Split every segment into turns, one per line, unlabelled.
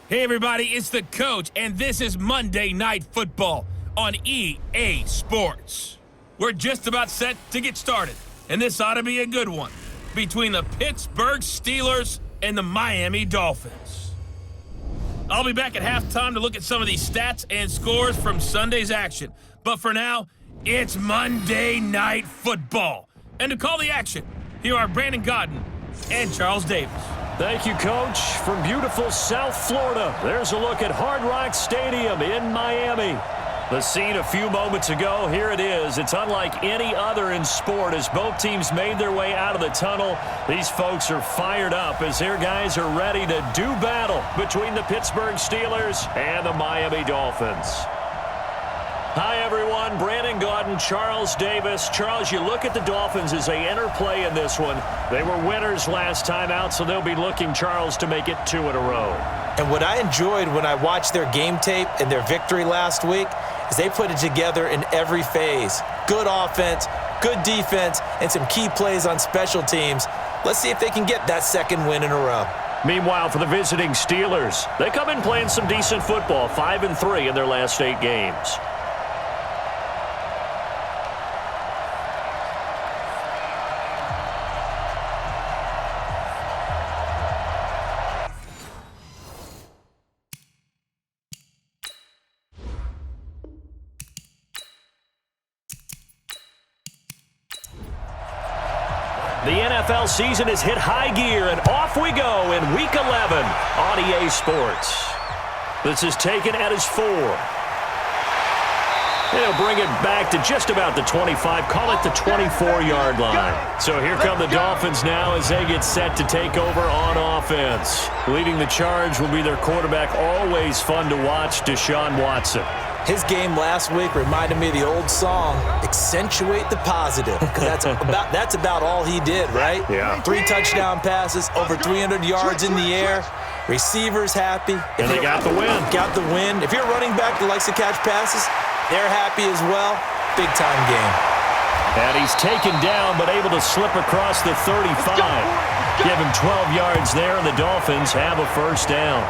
Hey everybody, it's the coach, and this is Monday Night Football on EA Sports. We're just about set to get started, and this ought to be a good one, between the Pittsburgh Steelers and the Miami Dolphins. I'll be back at halftime to look at some of these stats and scores from Sunday's action, but for now, it's Monday Night Football. And to call the action, here are Brandon Godden and Charles Davis.
Thank you, Coach. From beautiful South Florida, there's a look at Hard Rock Stadium in Miami. The scene a few moments ago, here it is. It's unlike any other in sport as both teams made their way out of the tunnel. These folks are fired up as their guys are ready to do battle between the Pittsburgh Steelers and the Miami Dolphins. Hi, everyone. Brandon Godden, Charles Davis. Charles, you look at the Dolphins as they interplay in this one. They were winners last time out, so they'll be looking, Charles, to make it 2 in a row.
And what I enjoyed when I watched their game tape and their victory last week is they put it together in every phase. Good offense, good defense, and some key plays on special teams. Let's see if they can get that second win in a row.
Meanwhile, for the visiting Steelers, they come in playing some decent football, 5-3 in their last 8 games. The NFL season has hit high gear, and off we go in Week 11 on EA Sports. This is taken at his 4. They'll bring it back to just about the 25, call it the 24-yard line. So here come the Dolphins now as they get set to take over on offense. Leading the charge will be their quarterback, always fun to watch, Deshaun Watson.
His game last week reminded me of the old song, Accentuate the Positive. That's about all he did, right?
Yeah.
3 touchdown passes, over 300 yards in the air. Receivers happy.
And they got the win.
Got the win. If you're a running back that likes to catch passes, they're happy as well. Big-time game.
And he's taken down but able to slip across the 35. Give him 12 yards there, and the Dolphins have a first down.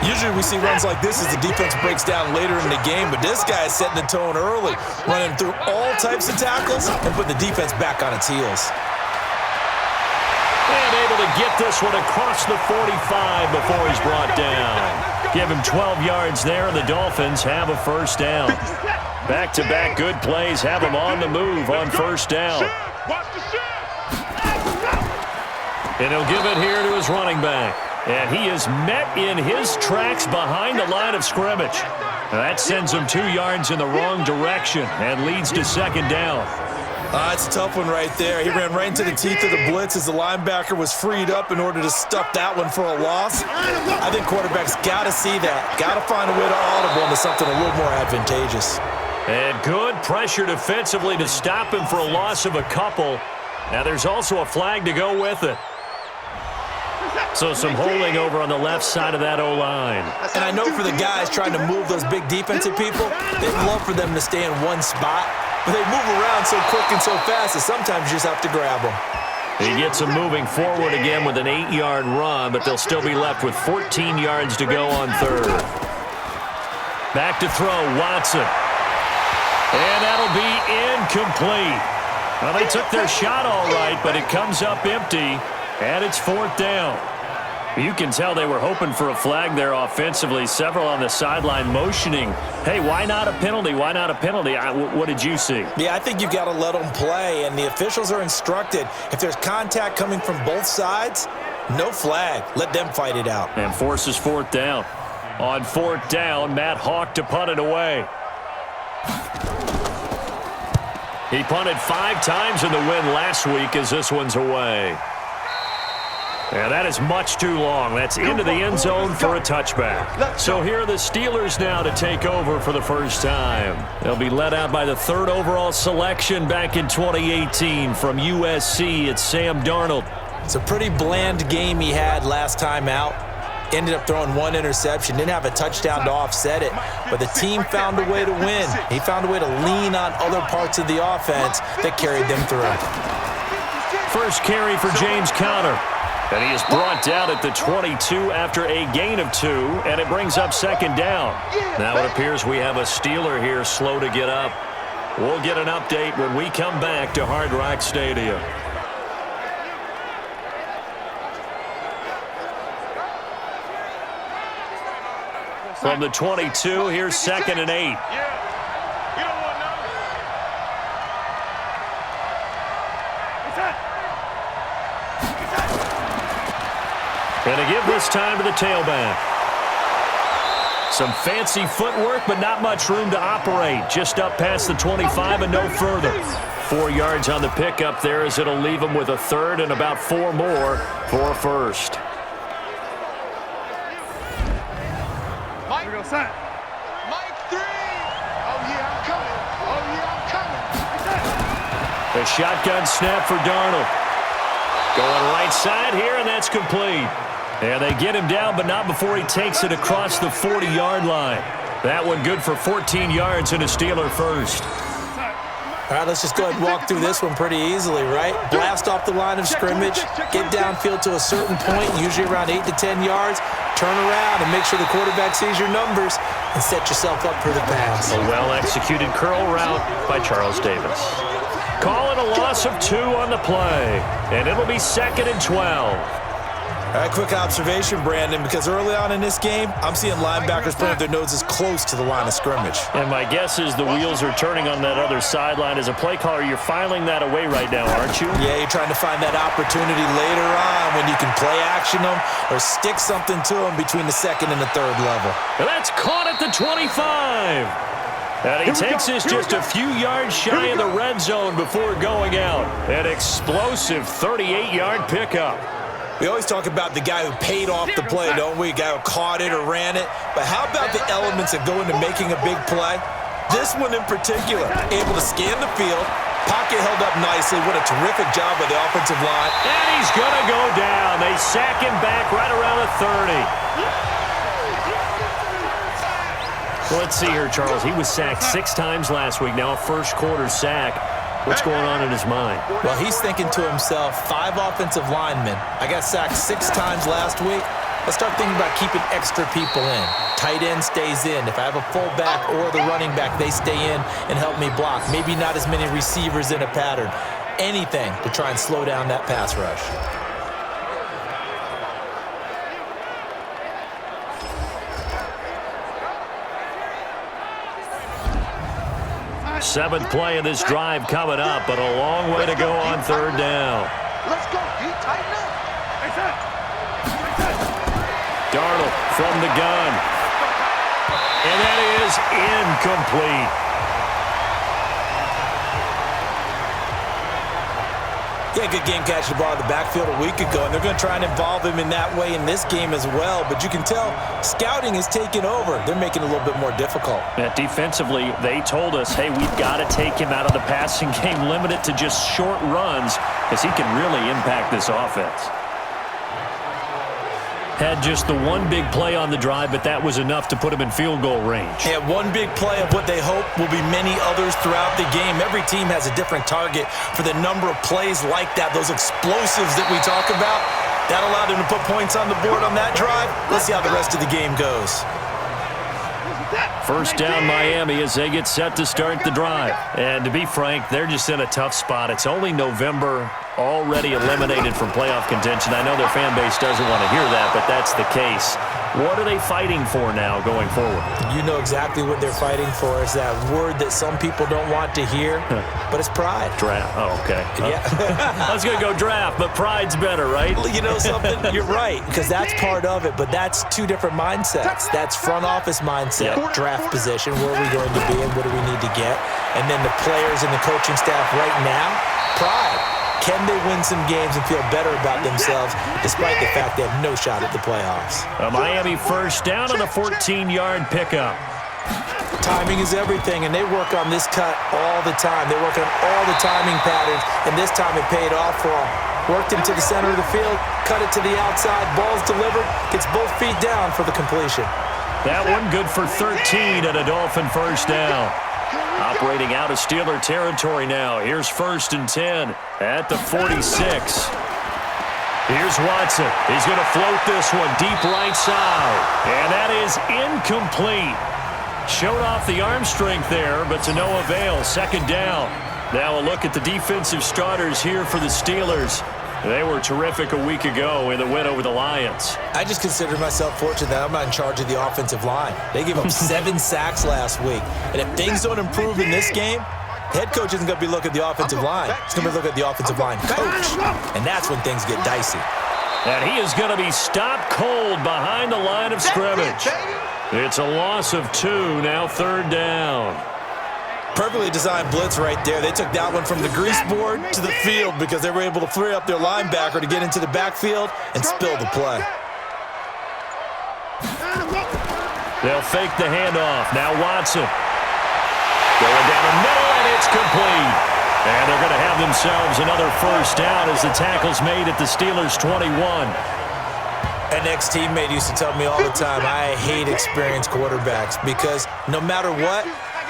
Usually we see runs like this as the defense breaks down later in the game, but this guy is setting the tone early, running through all types of tackles and putting the defense back on its heels.
And able to get this one across the 45 before he's brought down. Give him 12 yards there, and the Dolphins have a first down. Back-to-back good plays have him on the move on first down. And he'll give it here to his running back. And he is met in his tracks behind the line of scrimmage. That sends him 2 yards in the wrong direction and leads to second down.
It's a tough one right there. He ran right into the teeth of the blitz as the linebacker was freed up in order to stuff that one for a loss. I think quarterbacks got to see that. Got to find a way to audible into something a little more advantageous.
And good pressure defensively to stop him for a loss of a couple. Now there's also a flag to go with it. So some holding over on the left side of that O-line.
And I know for the guys trying to move those big defensive people, they'd love for them to stay in one spot. But they move around so quick and so fast that sometimes you just have to grab them.
He gets them moving forward again with an 8-yard run, but they'll still be left with 14 yards to go on third. Back to throw, Watson. And that'll be incomplete. Well, they took their shot all right, but it comes up empty, and it's 4th down. You can tell they were hoping for a flag there offensively. Several on the sideline motioning, hey, why not a penalty? Why not a penalty? What did you see?
Yeah, I think you've got to let them play, and the officials are instructed. If there's contact coming from both sides, no flag. Let them fight it out.
And forces 4th down. On 4th down, Matt Hawk to punt it away. He punted 5 times in the win last week as this one's away. Yeah, that is much too long. That's into the end zone for a touchback. So here are the Steelers now to take over for the first time. They'll be led out by the 3rd overall selection back in 2018 from USC. It's Sam Darnold.
It's a pretty bland game he had last time out. Ended up throwing 1 interception. Didn't have a touchdown to offset it. But the team found a way to win. He found a way to lean on other parts of the offense that carried them through.
First carry for James Conner. And he is brought down at the 22 after a gain of 2, and it brings up second down. Now it appears we have a Steeler here slow to get up. We'll get an update when we come back to Hard Rock Stadium. From the 22, here's 2nd and 8. And a give this time to the tailback. Some fancy footwork, but not much room to operate. Just up past the 25 and no further. 4 yards on the pickup there as it'll leave him with a third and about 4 more for a first.
Mike, Mike 3. Oh, yeah, I'm coming. Oh, yeah, I'm coming.
A shotgun snap for Darnold. Going right side here, and that's complete. And they get him down, but not before he takes it across the 40-yard line. That one good for 14 yards and a Steeler first.
All right, let's just go ahead and walk through this one pretty easily, right? Blast off the line of scrimmage, get downfield to a certain point, usually around 8 to 10 yards, turn around and make sure the quarterback sees your numbers and set yourself up for the pass.
A well-executed curl route by Charles Davis. Call it a loss of 2 on the play, and it'll be 2nd and 12.
All right, quick observation, Brandon, because early on in this game, I'm seeing linebackers putting their noses close to the line of scrimmage.
And my guess is the wheels are turning on that other sideline. As a play caller, you're filing that away right now, aren't you?
Yeah, you're trying to find that opportunity later on when you can play action them or stick something to them between the 2nd and the 3rd level.
And that's caught at the 25. And he takes us just a few yards shy of the red zone before going out. An explosive 38-yard pickup.
We always talk about the guy who paid off the play, don't we? The guy who caught it or ran it. But how about the elements that go into making a big play? This one in particular, able to scan the field, pocket held up nicely. What a terrific job by the offensive line.
And he's going to go down. They sack him back right around the 30. Let's see here, Charles. He was sacked 6 times last week. Now a first-quarter sack. What's going on in his mind?
Well, he's thinking to himself, 5 offensive linemen. I got sacked 6 times last week. Let's start thinking about keeping extra people in. Tight end stays in. If I have a fullback or the running back, they stay in and help me block. Maybe not as many receivers in a pattern. Anything to try and slow down that pass rush.
Seventh play of this drive coming up, but a long way to go on 3rd down.
Let's go. You tighten up.
Darnold from the gun. And that is incomplete.
Yeah, good game catching the ball in the backfield a week ago, and they're going to try and involve him in that way in this game as well. But you can tell scouting is taking over. They're making it a little bit more difficult.
Yeah, defensively, they told us, hey, we've got to take him out of the passing game, limit it to just short runs, because he can really impact this offense. Had just the one big play on the drive, but that was enough to put him in field goal range.
Yeah, one big play of what they hope will be many others throughout the game. Every team has a different target for the number of plays like that, those explosives that we talk about. That allowed them to put points on the board on that drive. Let's see how the rest of the game goes.
First down Miami as they get set to start the drive. And to be frank, they're just in a tough spot. It's only November, already eliminated from playoff contention. I know their fan base doesn't want to hear that, but that's the case. What are they fighting for now going forward?
You know exactly what they're fighting for. Is that word that some people don't want to hear, but it's pride.
Draft. Oh, okay.
Yeah.
I was going to go draft, but pride's better, right?
You know something? You're right, because that's part of it, but that's 2 different mindsets. That's front office mindset, draft position, where are we going to be and what do we need to get? And then the players and the coaching staff right now, pride. Can they win some games and feel better about themselves despite the fact they have no shot at the playoffs?
A Miami first down on the 14-yard pickup.
Timing is everything, and they work on this cut all the time. They work on all the timing patterns, and this time it paid off for them. Worked him to the center of the field, cut it to the outside, ball's delivered, gets both feet down for the completion.
That one good for 13 and a Dolphin first down. Operating out of Steeler territory now. Here's 1st and 10 at the 46. Here's Watson. He's going to float this one deep right side. And that is incomplete. Showed off the arm strength there, but to no avail. Second down. Now a look at the defensive starters here for the Steelers. They were terrific a week ago in the win over the Lions.
I just consider myself fortunate that I'm not in charge of the offensive line. They gave up 7 sacks last week. And if things don't improve in this game, the head coach isn't going to be looking at the offensive line. He's going to be looking at the offensive line coach. And that's when things get dicey.
And he is going to be stopped cold behind the line of scrimmage. It's a loss of 2, now third down.
Perfectly designed blitz right there. They took that one from the grease board to the field because they were able to free up their linebacker to get into the backfield and spill the play.
They'll fake the handoff. Now Watson. Going down the middle, and it's complete. And they're going to have themselves another first down as the tackle's made at the Steelers' 21.
An ex-teammate used to tell me all the time, I hate experienced quarterbacks because no matter what,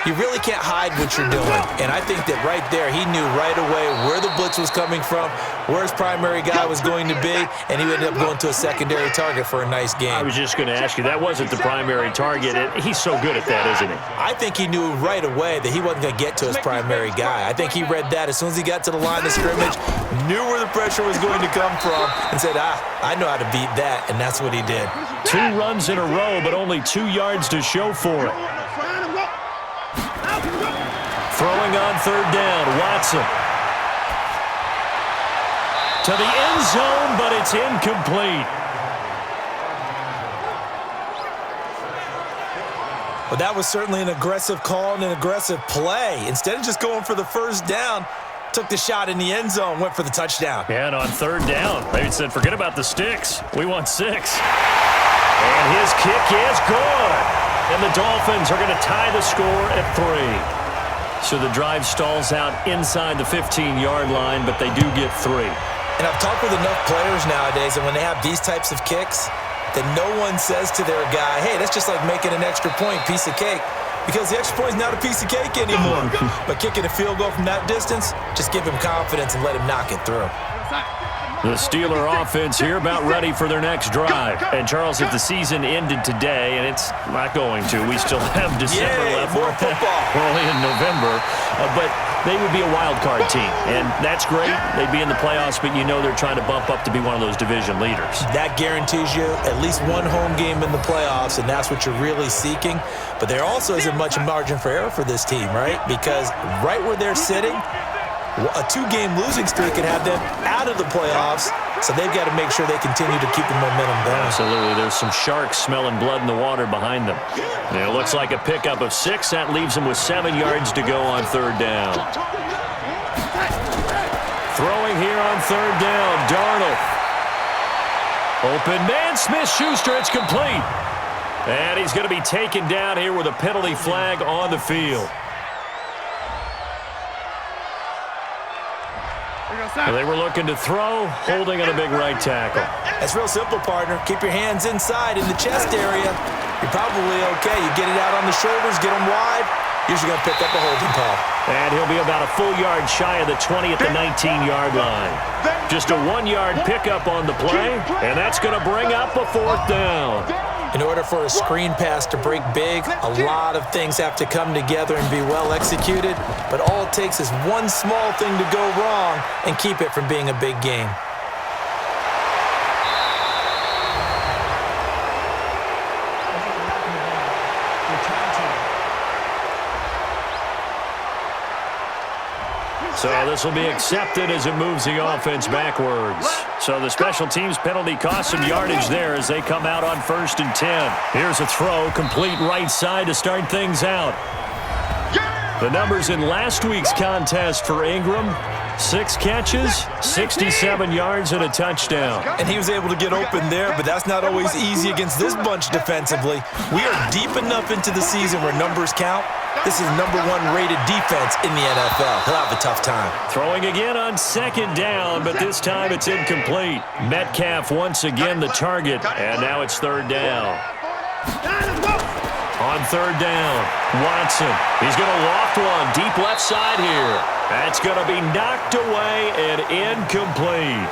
you really can't hide what you're doing. And I think that right there, he knew right away where the blitz was coming from, where his primary guy was going to be, and he ended up going to a secondary target for a nice game.
I was just going to ask you, that wasn't the primary target. He's so good at that, isn't he?
I think he knew right away that he wasn't going to get to his primary guy. I think he read that as soon as he got to the line of scrimmage, knew where the pressure was going to come from, and said, I know how to beat that, and that's what he did.
2 runs in a row, but only 2 yards to show for it. Throwing on third down, Watson. To the end zone, but it's incomplete.
But that was certainly an aggressive call and an aggressive play. Instead of just going for the first down, took the shot in the end zone, went for the touchdown.
Yeah, and on third down, they said, forget about the sticks. We want 6. And his kick is good. And the Dolphins are going to tie the score at 3. So the drive stalls out inside the 15-yard line, but they do get 3.
And I've talked with enough players nowadays, and when they have these types of kicks, that no one says to their guy, hey, that's just like making an extra point, piece of cake. Because the extra point is not a piece of cake anymore. But kicking a field goal from that distance, just give him confidence and let him knock it through.
The Steeler offense here about ready for their next drive. And, Charles, if the season ended today, and it's not going to, we still have December left.
More football.
We're only in November. But they would be a wild card team. And that's great. They'd be in the playoffs, but you know they're trying to bump up to be one of those division leaders. That
guarantees you at least one home game in the playoffs, and that's what you're really seeking. But there also isn't much margin for error for this team, right? Because right where they're sitting, a 2-game losing streak could have them out of the playoffs, so they've got to make sure they continue to keep the momentum going.
Absolutely. There's some sharks smelling blood in the water behind them. And it looks like a pickup of 6. That leaves them with 7 yards to go on third down. Throwing here on third down, Darnold. Open man, Smith-Schuster, it's complete. And he's going to be taken down here with a penalty flag on the field. They were looking to throw, holding on a big right tackle.
That's real simple, partner. Keep your hands inside in the chest area. You're probably okay. You get it out on the shoulders, get them wide. Usually going to pick up a holding call.
And he'll be about a full yard shy of the 20 at the 19-yard line. Just a 1-yard pickup on the play, and that's going to bring up a 4th down.
In order for a screen pass to break big, a lot of things have to come together and be well executed, but all it takes is one small thing to go wrong and keep it from being a big game.
So this will be accepted as it moves the offense backwards. So the special teams penalty cost some yardage there as they come out on 1st and 10. Here's a throw, complete right side to start things out. The numbers in last week's contest for Ingram: 6 catches, 67 yards, and a touchdown.
And he was able to get open there, but that's not always easy against this bunch defensively. We are deep enough into the season where numbers count. This is #1 rated defense in the NFL. He'll have a tough time.
Throwing again on 2nd down, but this time it's incomplete. Metcalf once again the target, and now it's 3rd down. On 3rd down, Watson. He's going to loft one deep left side here. That's going to be knocked away and incomplete.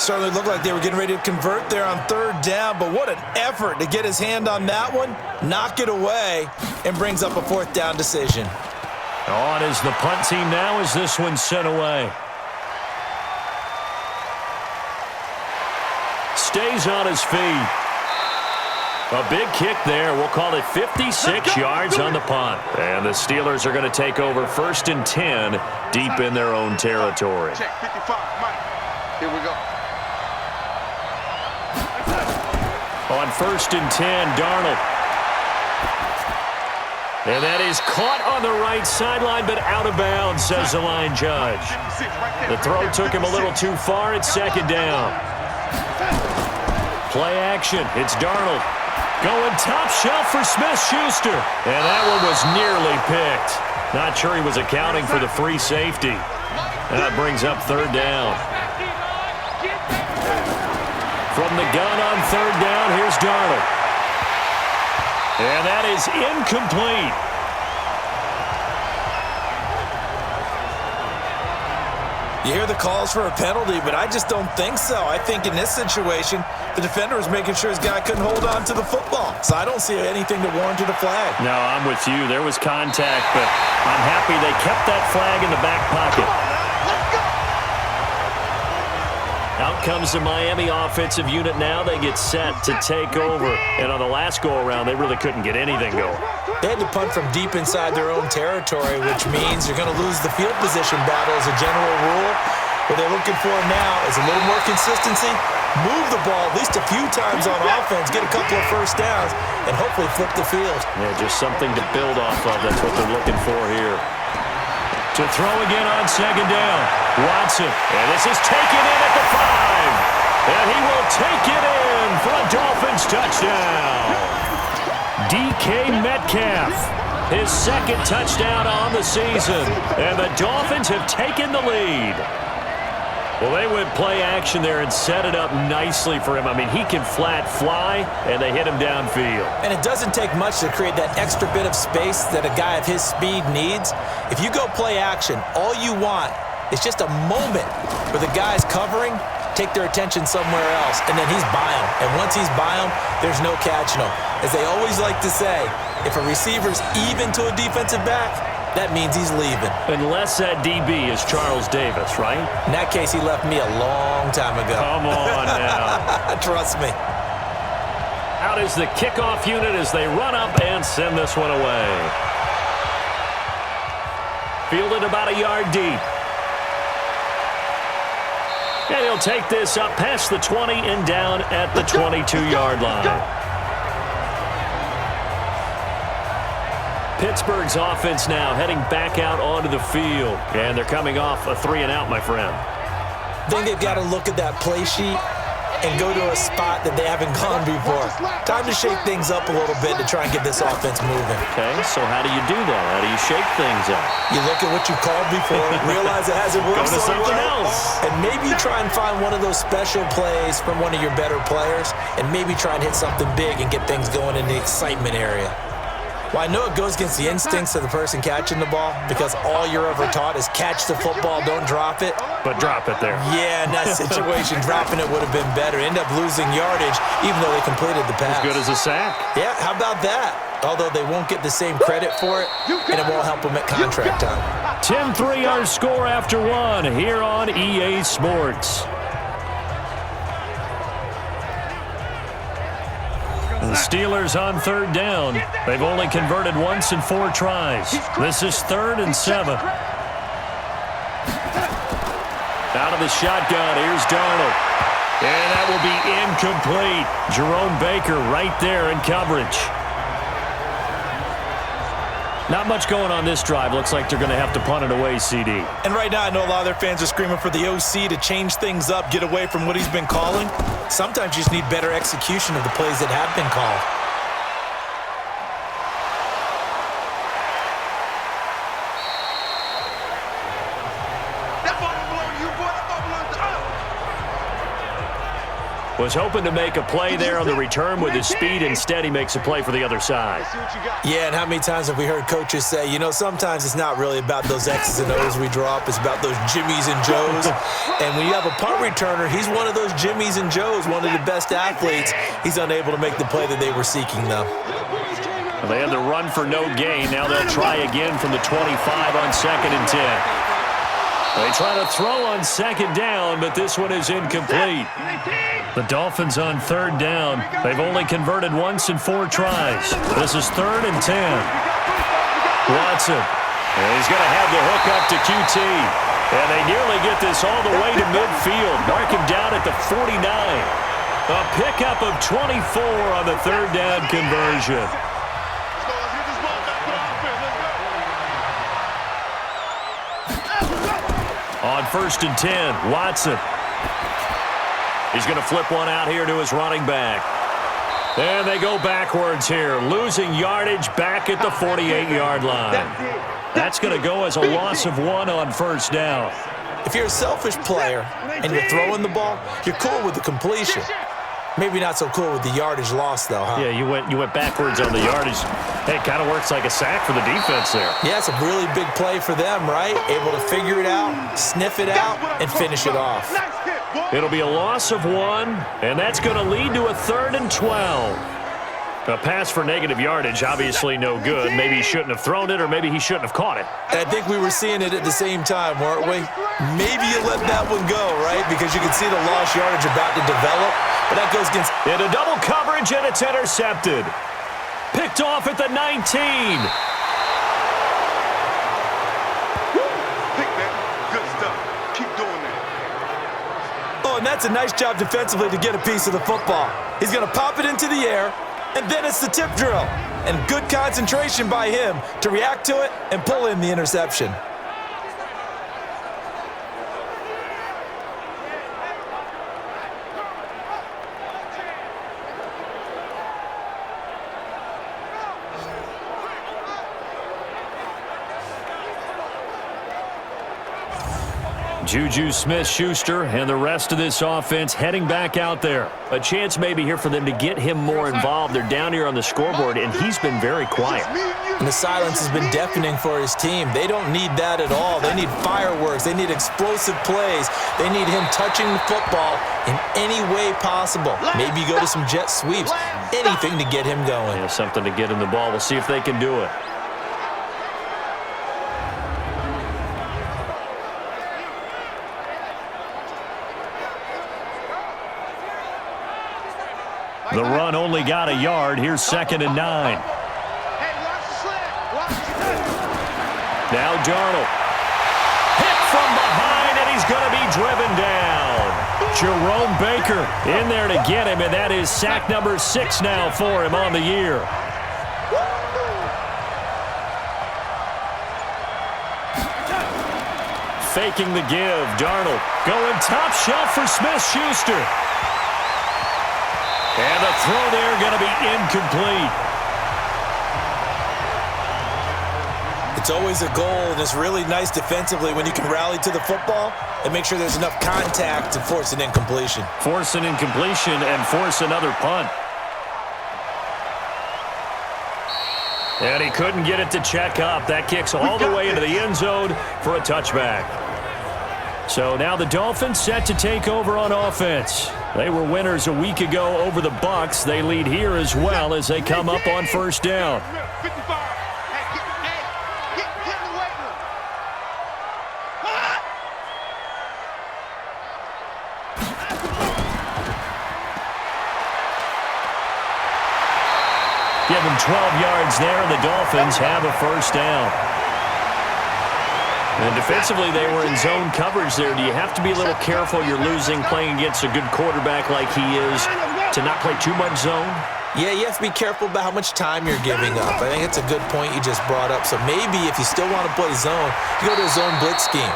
Certainly looked like they were getting ready to convert there on third down, but what an effort to get his hand on that one, knock it away, and brings up a fourth down decision.
On is the punt team now as this one's sent away. Stays on his feet. A big kick there. We'll call it 56 yards on the punt. And the Steelers are going to take over 1st and 10 deep in their own territory.
Check 55, Mike. Here we go.
On 1st and 10, Darnold. And that is caught on the right sideline, but out of bounds, says the line judge. The throw took him a little too far at 2nd down. Play action. It's Darnold. Going top shelf for Smith-Schuster. And that one was nearly picked. Not sure he was accounting for the free safety. That brings up 3rd down. From the gun on 3rd down, here's Darnold. And that is incomplete.
You hear the calls for a penalty, but I just don't think so. I think in this situation, the defender was making sure his guy couldn't hold on to the football. So I don't see anything that warranted a flag.
No, I'm with you. There was contact, but I'm happy they kept that flag in the back pocket. Out comes the Miami offensive unit now. They get set to take over. And on the last go-around, they really couldn't get anything going.
They had to punt from deep inside their own territory, which means you're going to lose the field position battle as a general rule. What they're looking for now is a little more consistency, move the ball at least a few times on offense, get a couple of first downs, and hopefully flip the field.
Yeah, just something to build off of. That's what they're looking for here. To throw again on 2nd down. Watson. And this is taken in at the 5. And he will take it in for a Dolphins touchdown. DK Metcalf. His 2nd touchdown on the season. And the Dolphins have taken the lead. Well, they went play action there and set it up nicely for him. I mean, he can flat fly, and they hit him downfield.
And it doesn't take much to create that extra bit of space that a guy of his speed needs. If you go play action, all you want is just a moment where the guy's covering, take their attention somewhere else, and then he's by him. And once he's by him, there's no catching him. As they always like to say, if a receiver's even to a defensive back, that means he's leaving.
Unless that DB is Charles Davis, right?
In that case, he left me a long time ago.
Come on now.
Trust me.
Out is the kickoff unit as they run up and send this one away. Fielded about a yard deep. And he'll take this up past the 20 and down at the 22-yard line. Pittsburgh's offense now heading back out onto the field. And they're coming off a 3-and-out, my friend.
I think they've got to look at that play sheet and go to a spot that they haven't gone before. Time to shake things up a little bit to try and get this offense moving.
Okay, so how do you do that? How do you shake things up?
You look at what you called before, realize it hasn't worked
Go to
so
something
well,
else.
and maybe you try and find one of those special plays from one of your better players, and maybe try and hit something big and get things going in the excitement area. Well, I know it goes against the instincts of the person catching the ball because all you're ever taught is catch the football, don't drop it.
But drop it there.
Yeah, in that situation, dropping it would have been better. End up losing yardage even though they completed the pass.
As good as a sack.
Yeah, how about that? Although they won't get the same credit for it, and it won't help them at contract time.
10-3 our score after one here on EA Sports. The Steelers on 3rd down. They've only converted once in 4 tries. This is 3rd and 7. Out of the shotgun, here's Darnold. And that will be incomplete. Jerome Baker right there in coverage. Not much going on this drive. Looks like they're going to have to punt it away, CD.
And right now, I know a lot of their fans are screaming for the OC to change things up, get away from what he's been calling. Sometimes you just need better execution of the plays that have been called.
Was hoping to make a play there on the return with his speed. Instead, he makes a play for the other side.
Yeah, and how many times have we heard coaches say, you know, sometimes it's not really about those X's and O's we draw up. It's about those Jimmies and Joes. And when you have a punt returner, he's one of those Jimmies and Joes, one of the best athletes. He's unable to make the play that they were seeking, though.
Well, they had the run for no gain. Now they'll try again from the 25 on 2nd and 10. They try to throw on 2nd down, but this one is incomplete. The Dolphins on 3rd down. They've only converted once in 4 tries. This is 3rd and 10. Watson. And he's going to have the hook up to QT. And they nearly get this all the way to midfield. Mark him down at the 49. A pickup of 24 on the 3rd down conversion. On 1st and 10, Watson. He's going to flip one out here to his running back. And they go backwards here, losing yardage back at the 48-yard line. That's going to go as a loss of 1 on 1st down.
If you're a selfish player and you're throwing the ball, you're cool with the completion. Maybe not so cool with the yardage loss, though, huh?
Yeah, you went backwards on the yardage. Hey, it kind of works like a sack for the defense there.
Yeah, it's a really big play for them, right? Able to figure it out, sniff it out, and finish it off.
It'll be a loss of 1, and that's going to lead to a 3rd and 12. A pass for negative yardage, obviously no good. Maybe he shouldn't have thrown it, or maybe he shouldn't have caught it.
I think we were seeing it at the same time, weren't we? Maybe you let that one go, right? Because you can see the lost yardage about to develop. But that goes against...
Into double coverage, and it's intercepted. Picked off at the 19.
Good stuff. Keep doing that.
Oh, and that's a nice job defensively to get a piece of the football. He's going to pop it into the air, and then it's the tip drill. And good concentration by him to react to it and pull in the interception.
Juju Smith-Schuster and the rest of this offense heading back out there. A chance maybe here for them to get him more involved. They're down here on the scoreboard, and he's been very quiet.
And the silence has been deafening for his team. They don't need that at all. They need fireworks. They need explosive plays. They need him touching the football in any way possible. Maybe go to some jet sweeps. Anything to get him going.
Yeah, something to get him the ball. We'll see if they can do it. The run only got a yard. Here's 2nd and 9. Now Darnold. Hit from behind, and he's going to be driven down. Jerome Baker in there to get him, and that is sack number 6 now for him on the year. Faking the give. Darnold going top shelf for Smith-Schuster. And the throw there going to be incomplete.
It's always a goal, and it's really nice defensively when you can rally to the football and make sure there's enough contact to force an incompletion.
Force an incompletion and force another punt. And he couldn't get it to check up. That kicks all the way into the end zone for a touchback. So now the Dolphins set to take over on offense. They were winners a week ago over the Bucs. They lead here as well as they come up on 1st down. Give them 12 yards there, and the Dolphins have a 1st down. And defensively, they were in zone coverage there. Do you have to be a little careful? You're losing playing against a good quarterback like he is to not play too much zone?
Yeah, you have to be careful about how much time you're giving up. I think it's a good point you just brought up. So maybe if you still want to play zone, you go to a zone blitz scheme.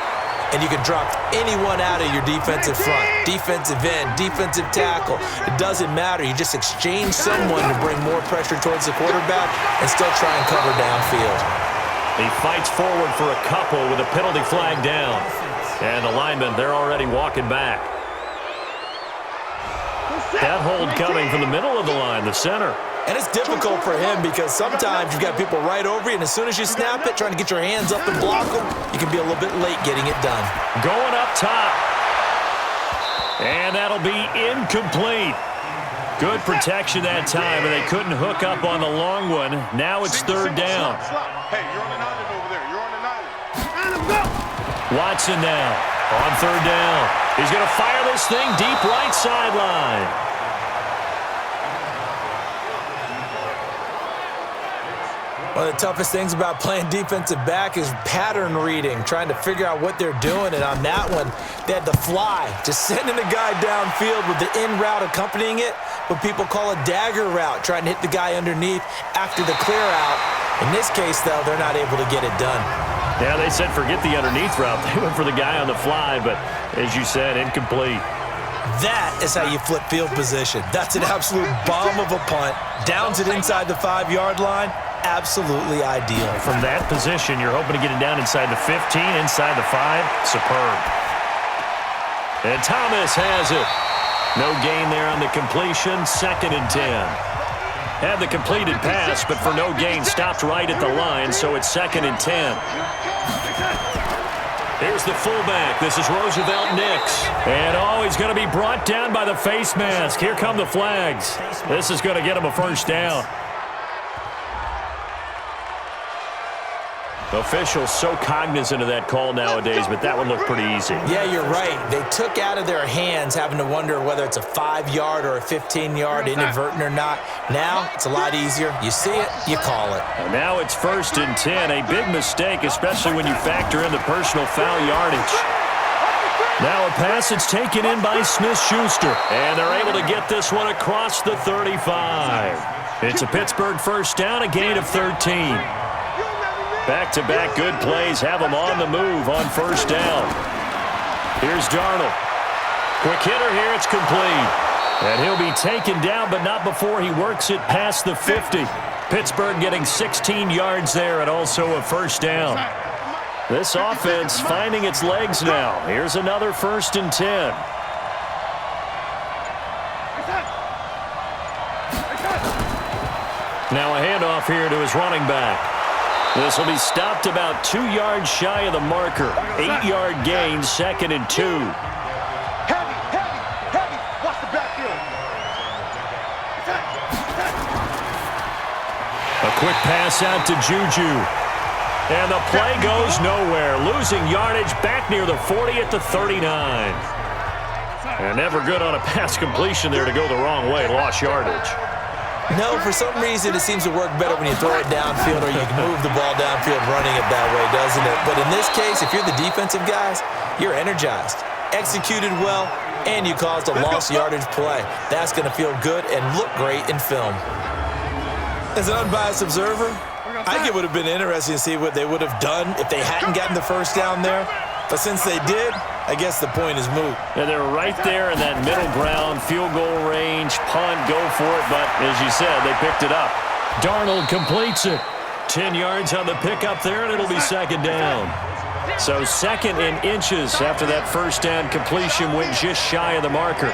And you can drop anyone out of your defensive front, defensive end, defensive tackle. It doesn't matter. You just exchange someone to bring more pressure towards the quarterback and still try and cover downfield.
He fights forward for a couple with a penalty flag down. And the linemen, they're already walking back. That hold coming from the middle of the line, the center.
And it's difficult for him because sometimes you've got people right over you, and as soon as you snap it, trying to get your hands up and block them, you can be a little bit late getting it done.
Going up top. And that'll be incomplete. Good protection that time, and they couldn't hook up on the long one. Now it's third down.
Hey, you're on an island over there. You're on an island.
Watson now on third down. He's going to fire this thing deep right sideline.
One of the toughest things about playing defensive back is pattern reading, trying to figure out what they're doing. And on that one, they had the fly, just sending the guy downfield with the in route accompanying it, what people call a dagger route, trying to hit the guy underneath after the clear out. In this case, though, they're not able to get it done.
Yeah, they said forget the underneath route. They went for the guy on the fly, but as you said, incomplete.
That is how you flip field position. That's an absolute bomb of a punt. Downs it inside the 5-yard line. Absolutely ideal.
From that position, you're hoping to get it down inside the 15, inside the 5. Superb. And Thomas has it. No gain there on the completion. 2nd and 10. Had the completed pass, but for no gain, stopped right at the line, so it's 2nd and 10. Here's the fullback. This is Roosevelt Nix. And, he's going to be brought down by the face mask. Here come the flags. This is going to get him a first down. Officials so cognizant of that call nowadays, but that one looked pretty easy.
Yeah, you're right. They took out of their hands having to wonder whether it's a 5-yard or a 15-yard, inadvertent or not. Now, it's a lot easier. You see it, you call it.
And now it's 1st and 10. A big mistake, especially when you factor in the personal foul yardage. Now a pass that's taken in by Smith-Schuster. And they're able to get this one across the 35. It's a Pittsburgh first down, a gain of 13. Back-to-back good plays have them on the move on first down. Here's Darnold. Quick hitter here, it's complete. And he'll be taken down, but not before he works it past the 50. Pittsburgh getting 16 yards there and also a first down. This offense finding its legs now. Here's another 1st and 10. Now a handoff here to his running back. This will be stopped about 2 yards shy of the marker. 8-yard gain, 2nd and 2.
Heavy. Watch the backfield.
A quick pass out to Juju. And the play goes nowhere. Losing yardage back near the 40 at the 39. And never good on a pass completion there to go the wrong way. Lost yardage.
No, for some reason it seems to work better when you throw it downfield or you can move the ball downfield running it that way, doesn't it? But in this case, if you're the defensive guys, you're energized, executed well, and you caused a lost yardage play. That's going to feel good and look great in film. As an unbiased observer, I think it would have been interesting to see what they would have done if they hadn't gotten the first down there. But since they did, I guess the point is moot.
Yeah, they're right there in that middle ground, field goal range, punt, go for it. But as you said, they picked it up. Darnold completes it. 10 yards on the pickup there, and it'll be 2nd down. So 2nd in inches after that first down completion went just shy of the marker.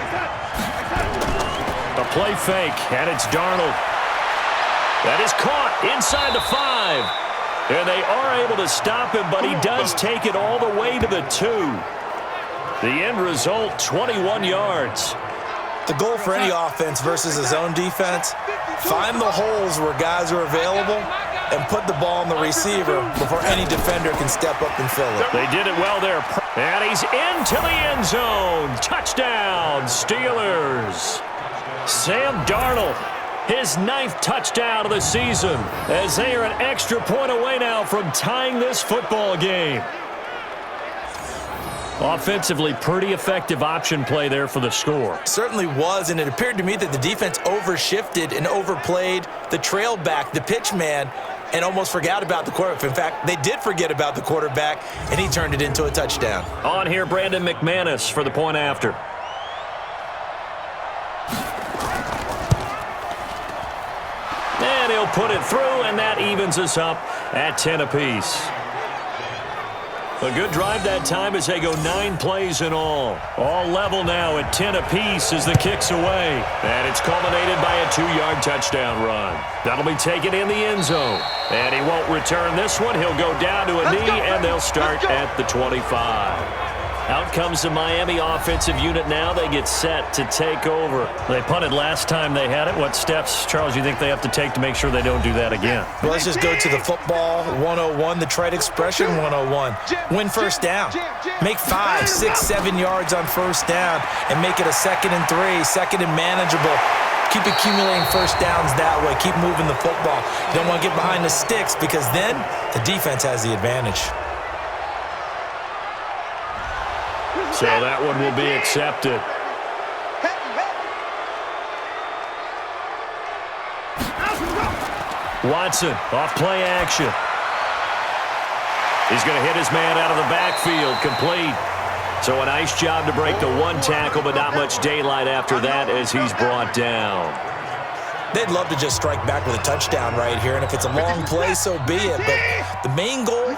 A play fake, and it's Darnold. That is caught inside the 5. And they are able to stop him, but he does take it all the way to the 2. The end result, 21 yards.
The goal for any offense versus his own defense, find the holes where guys are available and put the ball on the receiver before any defender can step up and fill it.
They did it well there. And he's into the end zone. Touchdown, Steelers. Sam Darnold, his 9th touchdown of the season, as they are an extra point away now from tying this football game. Offensively, pretty effective option play there for the score.
Certainly was, and it appeared to me that the defense overshifted and overplayed the trail back, the pitch man, and almost forgot about the quarterback. In fact, they did forget about the quarterback, and he turned it into a touchdown.
On here, Brandon McManus for the point after. And he'll put it through, and that evens us up at 10 apiece. A good drive that time as they go 9 plays in all. All level now at 10 apiece as the kick's away. And it's culminated by a 2-yard touchdown run. That'll be taken in the end zone. And he won't return this one. He'll go down to a knee, and they'll start at the 25. Out comes the Miami offensive unit now. They get set to take over. They punted last time they had it. What steps, Charles, you think they have to take to make sure they don't do that again?
Well, let's just go to the football 101, the trite expression 101. Win first down. Make 5, 6, 7 yards on first down and make it a 2nd and 3, second and manageable. Keep accumulating first downs that way. Keep moving the football. You don't want to get behind the sticks because then the defense has the advantage.
So that one will be accepted. Watson, off play action. He's going to hit his man out of the backfield, complete. So a nice job to break the 1 tackle, but not much daylight after that as he's brought down.
They'd love to just strike back with a touchdown right here, and if it's a long play, so be it. But the main goal,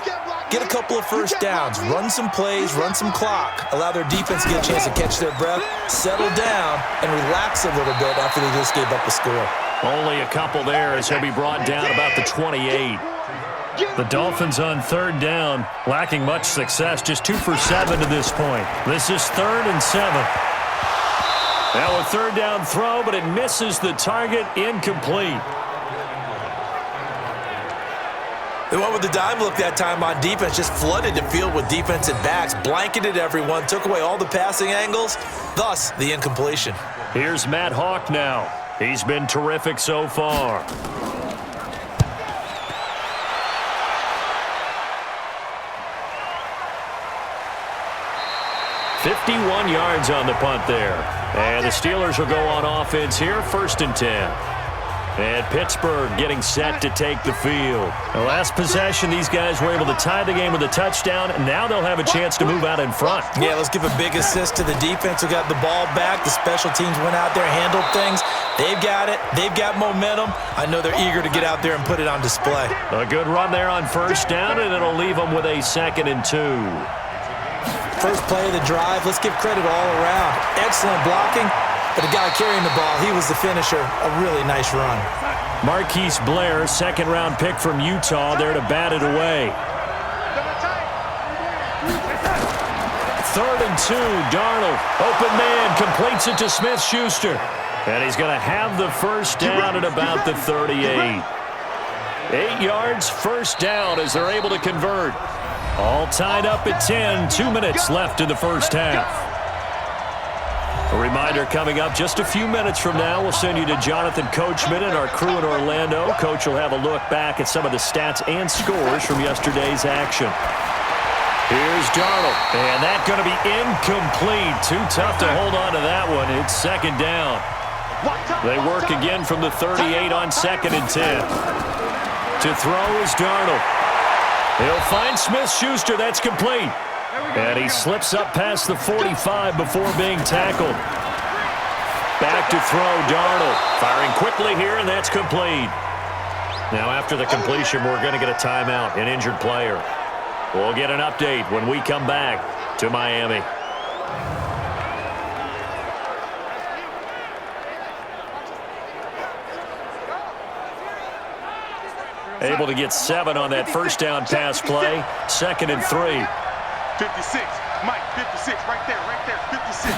get a couple of first downs, run some plays, run some clock, allow their defense to get a chance to catch their breath, settle down, and relax a little bit after they just gave up a score.
Only a couple there as he'll be brought down about the 28. The Dolphins on 3rd down, lacking much success, just 2 for 7 to this point. This is 3rd and 7. Now a 3rd down throw, but it misses the target, incomplete.
They went with the dime look that time on defense, just flooded the field with defensive backs, blanketed everyone, took away all the passing angles, thus the incompletion.
Here's Matt Hawk now. He's been terrific so far. "51 yards on the punt there. And the Steelers will go on offense here, 1st and 10. And Pittsburgh getting set to take the field. The last possession, these guys were able to tie the game with a touchdown, and now they'll have a chance to move out in front.
Yeah, let's give a big assist to the defense who got the ball back. The special teams went out there, handled things. They've got it. They've got momentum. I know they're eager to get out there and put it on display.
A good run there on 1st down, and it'll leave them with a 2nd and 2.
First play of the drive, let's give credit all around. Excellent blocking, but the guy carrying the ball, he was the finisher. A really nice run.
Marquise Blair, 2nd-round pick from Utah, there to bat it away. 3rd and 2, Darnold. Open man, completes it to Smith-Schuster. And he's going to have the first down at about the 38. 8 yards, first down as they're able to convert. All tied up at 10, 2 minutes left in the first half. A reminder coming up just a few minutes from now, we'll send you to Jonathan Coachman and our crew in Orlando. Coach will have a look back at some of the stats and scores from yesterday's action. Here's Darnold, and that's going to be incomplete. Too tough to hold on to that one. It's 2nd down. They work again from the 38 on 2nd and 10. To throw is Darnold. He'll find Smith-Schuster. That's complete. And he slips up past the 45 before being tackled. Back to throw, Darnold. Firing quickly here, and that's complete. Now after the completion, we're going to get a timeout, an injured player. We'll get an update when we come back to Miami. Able to get 7 on that first down pass play. 2nd and 3.
56. Mike, 56. Right there, 56.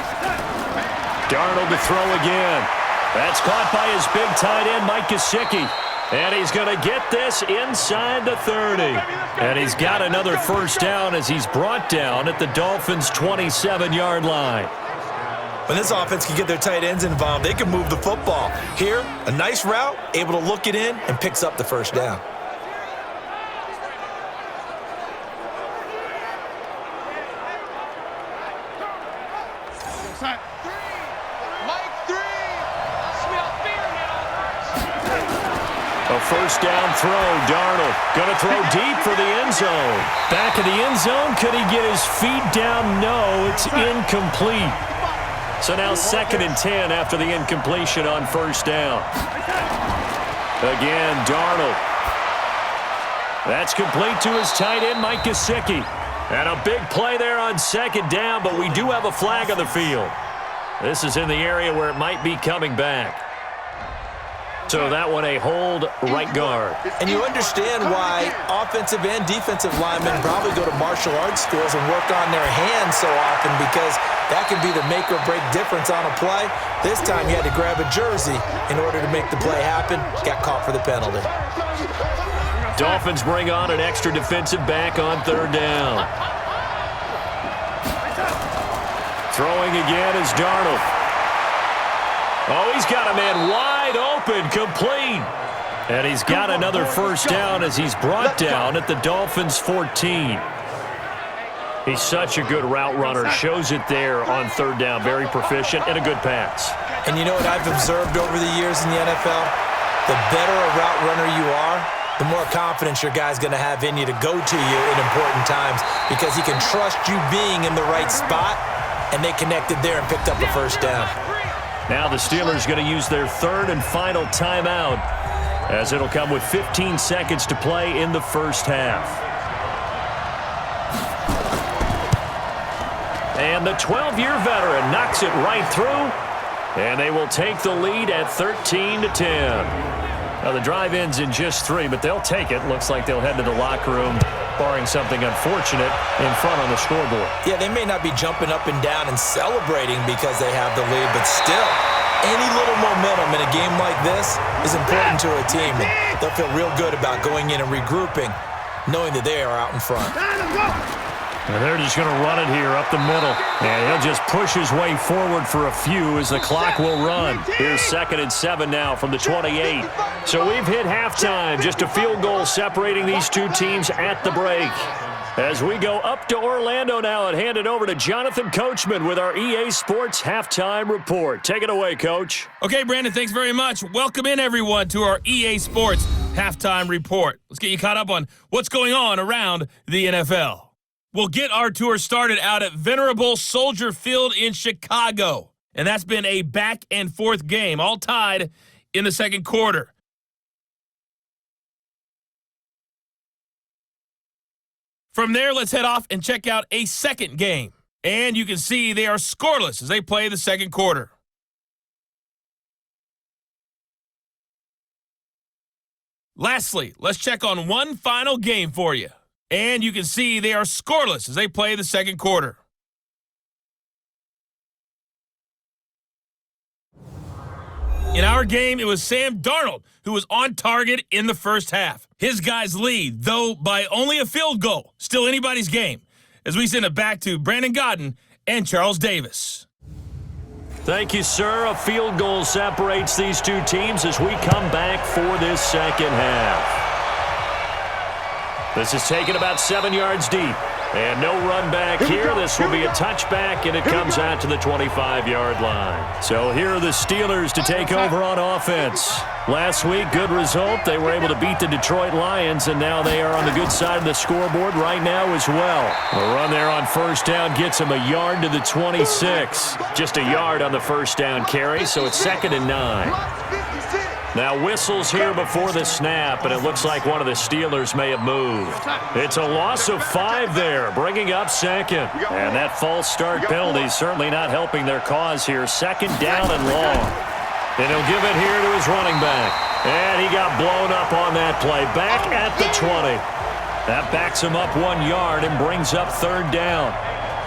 Darnold to throw again. That's caught by his big tight end, Mike Gesicki. And he's going to get this inside the 30. And he's got another first down as he's brought down at the Dolphins' 27-yard line.
When this offense can get their tight ends involved, they can move the football. Here, a nice route, able to look it in, and picks up the first down.
A first down throw, Darnold. Going to throw deep for the end zone. Back of the end zone, could he get his feet down? No, it's incomplete. So now 2nd and 10 after the incompletion on first down. Again, Darnold. That's complete to his tight end, Mike Gesicki. And a big play there on second down, but we do have a flag on the field. This is in the area where it might be coming back. So that one a hold right guard.
And you understand why offensive and defensive linemen probably go to martial arts schools and work on their hands so often, because that can be the make or break difference on a play. This time he had to grab a jersey in order to make the play happen. Got caught for the penalty.
Dolphins bring on an extra defensive back on third down. Throwing again is Darnold. Oh, he's got a man wide open, complete. And he's got another first down as he's brought down at the Dolphins' 14. He's such a good route runner. Shows it there on third down. Very proficient and a good pass.
And you know what I've observed over the years in the NFL? The better a route runner you are, the more confidence your guy's going to have in you to go to you in important times, because he can trust you being in the right spot, and they connected there and picked up a first down.
Now the Steelers going to use their third and final timeout, as it'll come with 15 seconds to play in the first half. And the 12-year veteran knocks it right through, and they will take the lead at 13-10. Now the drive ends in just 3, but they'll take it. Looks like they'll head to the locker room, barring something unfortunate in front on the scoreboard.
Yeah, they may not be jumping up and down and celebrating because they have the lead, but still, any little momentum in a game like this is important to a team. And they'll feel real good about going in and regrouping, knowing that they are out in front.
And they're just going to run it here up the middle. And he'll just push his way forward for a few as the clock will run. Here's 2nd and 7 now from the 28. So we've hit halftime. Just a field goal separating these two teams at the break. As we go up to Orlando now and hand it over to Jonathan Coachman with our EA Sports Halftime Report. Take it away, Coach.
Okay, Brandon, thanks very much. Welcome in, everyone, to our EA Sports Halftime Report. Let's get you caught up on what's going on around the NFL. We'll get our tour started out at Venerable Soldier Field in Chicago. And that's been a back-and-forth game, all tied in the second quarter. From there, let's head off and check out a second game. And you can see they are scoreless as they play the second quarter. Lastly, let's check on one final game for you. And you can see they are scoreless as they play the second quarter. In our game, it was Sam Darnold who was on target in the first half. His guys lead, though by only a field goal. Still anybody's game, as we send it back to Brandon Godden and Charles Davis.
Thank you, sir. A field goal separates these two teams as we come back for this second half. This is taken about 7 yards deep. And no run back here. This will be a touchback, and it comes out to the 25-yard line. So here are the Steelers to take over on offense. Last week, good result. They were able to beat the Detroit Lions, and now they are on the good side of the scoreboard right now as well. A run there on first down gets them a yard to the 26. Just a yard on the first down carry, so it's 2nd and 9. Now whistles here before the snap, and it looks like one of the Steelers may have moved. It's a loss of 5 there, bringing up second. And that false start penalty certainly not helping their cause here. 2nd down and long. And he'll give it here to his running back. And he got blown up on that play. Back at the 20. That backs him up 1 yard and brings up 3rd down.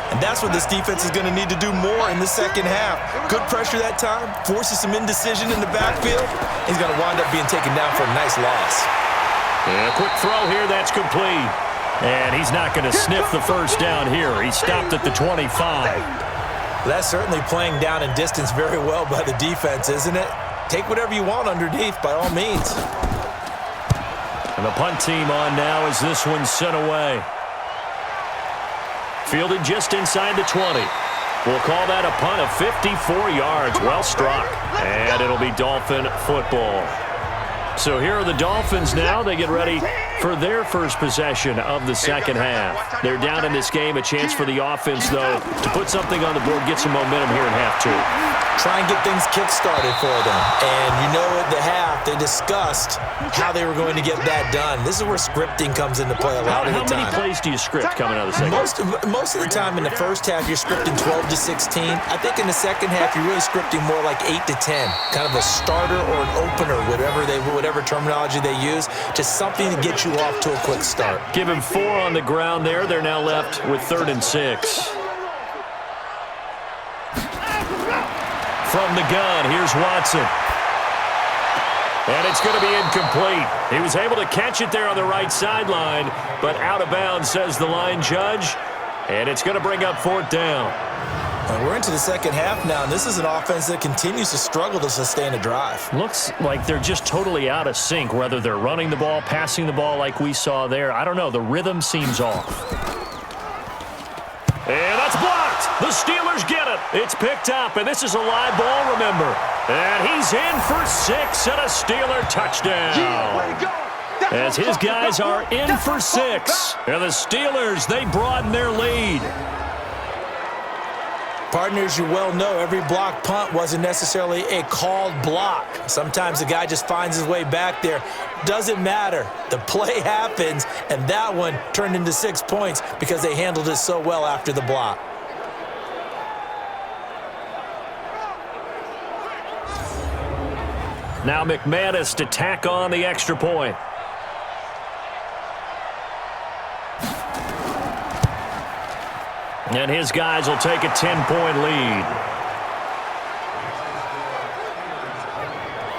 And that's what this defense is going to need to do more in the second half. Good pressure that time, forces some indecision in the backfield. He's going to wind up being taken down for a nice loss.
And a quick throw here, that's complete. And he's not going to sniff the first down here. He stopped at the 25.
That's certainly playing down in distance very well by the defense, isn't it? Take whatever you want underneath, by all means.
And the punt team on now as this one's sent away. Fielded just inside the 20. We'll call that a punt of 54 yards. Well struck. And it'll be Dolphin football. So here are the Dolphins now. They get ready for their first possession of the second half. They're down in this game. A chance for the offense, though, to put something on the board, get some momentum here in half 2.
try and get things kick-started for them. And you know at the half, they discussed how they were going to get that done. This is where scripting comes into play a lot of the time.
How many plays do you script coming out of the second?
Most of the time in the first half, you're scripting 12 to 16. I think in the second half, you're really scripting more like 8 to 10. Kind of a starter or an opener, whatever terminology they use, just something to get you off to a quick start.
Give him 4 on the ground there. They're now left with 3rd and 6. From the gun, here's Watson. And it's going to be incomplete. He was able to catch it there on the right sideline, but out of bounds, says the line judge. And it's going to bring up 4th down.
We're into the second half now, and this is an offense that continues to struggle to sustain a drive.
Looks like they're just totally out of sync, whether they're running the ball, passing the ball like we saw there. I don't know. The rhythm seems off. And that's blocked. The Steelers get it. It's picked up, and this is a live ball, remember. And he's in for 6 and a Steeler touchdown. As his guys are in for 6. And the Steelers, they broaden their lead.
Partners, you well know every block punt wasn't necessarily a called block. Sometimes the guy just finds his way back there. Doesn't matter. The play happens, and that one turned into 6 points because they handled it so well after the block.
Now McManus to tack on the extra point. And his guys will take a 10-point lead.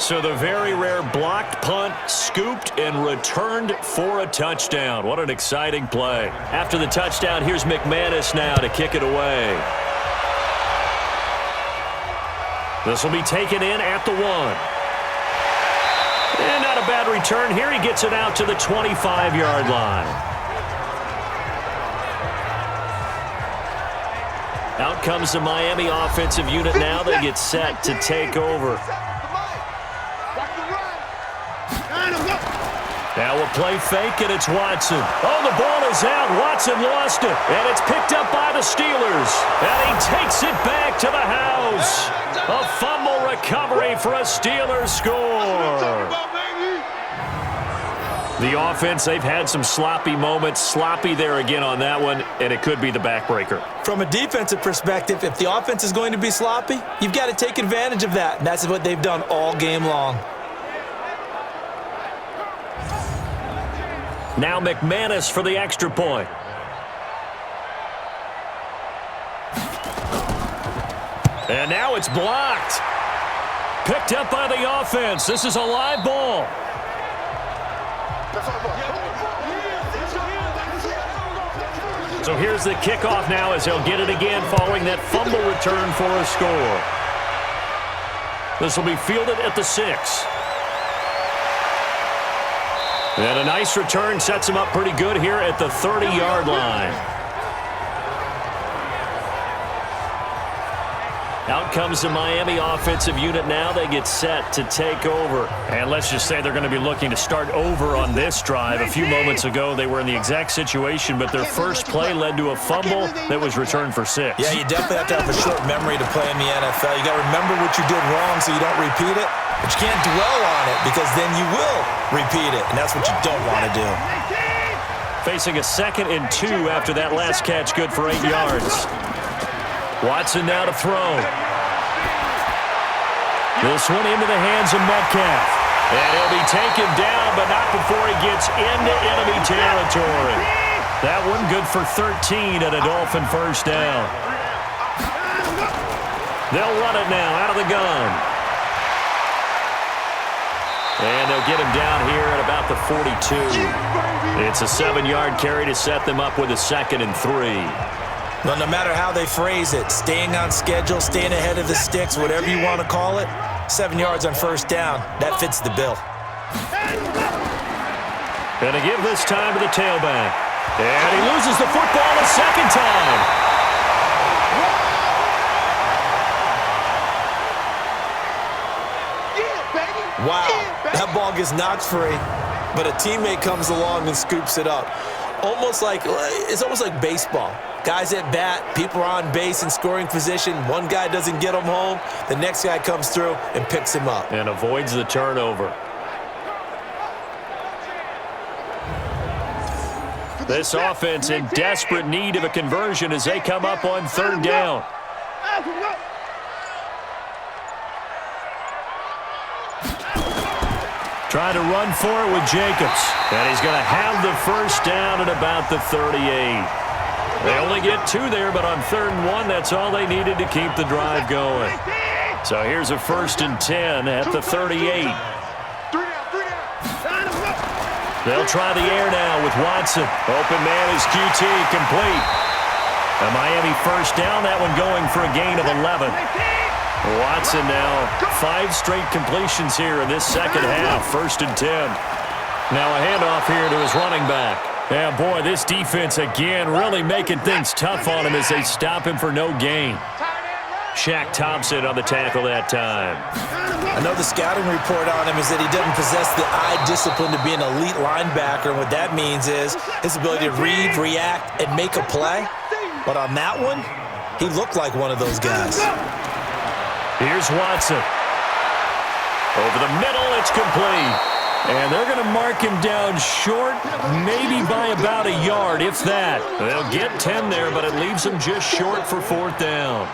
So the very rare blocked punt, scooped and returned for a touchdown. What an exciting play. After the touchdown, here's McManus now to kick it away. This will be taken in at the 1. And not a bad return here. He gets it out to the 25-yard line. Out comes the Miami offensive unit now. They get set to take over. Now a play fake, and it's Watson. Oh, the ball is out. Watson lost it, and it's picked up by the Steelers. And he takes it back to the house. A fumble recovery for a Steelers score. The offense, they've had some sloppy moments. Sloppy there again on that one, and it could be the backbreaker.
From a defensive perspective, if the offense is going to be sloppy, you've got to take advantage of that. And that's what they've done all game long.
Now McManus for the extra point. And now it's blocked. Picked up by the offense. This is a live ball. So here's the kickoff now as they'll get it again following that fumble return for a score. This will be fielded at the 6. And a nice return sets him up pretty good here at the 30-yard line. Out comes the Miami offensive unit now. They get set to take over. And let's just say they're going to be looking to start over on this drive. A few moments ago, they were in the exact situation, but their first play led to a fumble that was returned for 6.
Yeah, you definitely have to have a short memory to play in the NFL. You got to remember what you did wrong so you don't repeat it, but you can't dwell on it because then you will repeat it, and that's what you don't want to do.
Facing a 2nd and 2 after that last catch, good for 8 yards. Watson now to throw. This one into the hands of Metcalf. And he'll be taken down, but not before he gets into enemy territory. That one good for 13 and a Dolphin first down. They'll run it now out of the gun. And they'll get him down here at about the 42. It's a 7-yard carry to set them up with a 2nd and 3.
Well, no matter how they phrase it, staying on schedule, staying ahead of the sticks, whatever you want to call it, 7 yards on first down, that fits the bill.
And to give this time to the tailback. And he loses the football a second time.
Wow, that ball gets knocked free, but a teammate comes along and scoops it up. Almost like it's almost like baseball. Guys at bat, people are on base in scoring position. One guy doesn't get him home. The next guy comes through and picks him up.
And avoids the turnover. This offense in desperate need of a conversion as they come up on third down. Trying to run for it with Jacobs. And he's going to have the first down at about the 38. They only get 2 there, but on 3rd and 1, that's all they needed to keep the drive going. So here's a 1st and 10 at the 38. They'll try the air now with Watson. Open man is QT, complete. A Miami first down, that one going for a gain of 11. Watson now 5 straight completions here in this second half, 1st and 10. Now a handoff here to his running back. Yeah, boy, this defense again really making things tough on him as they stop him for no gain. Shaq Thompson on the tackle that time.
I know the scouting report on him is that he doesn't possess the eye discipline to be an elite linebacker. And what that means is his ability to read, react, and make a play. But on that one, he looked like one of those guys.
Here's Watson. Over the middle, it's complete. And they're going to mark him down short, maybe by about a yard, if that. They'll get 10 there, but it leaves them just short for 4th down.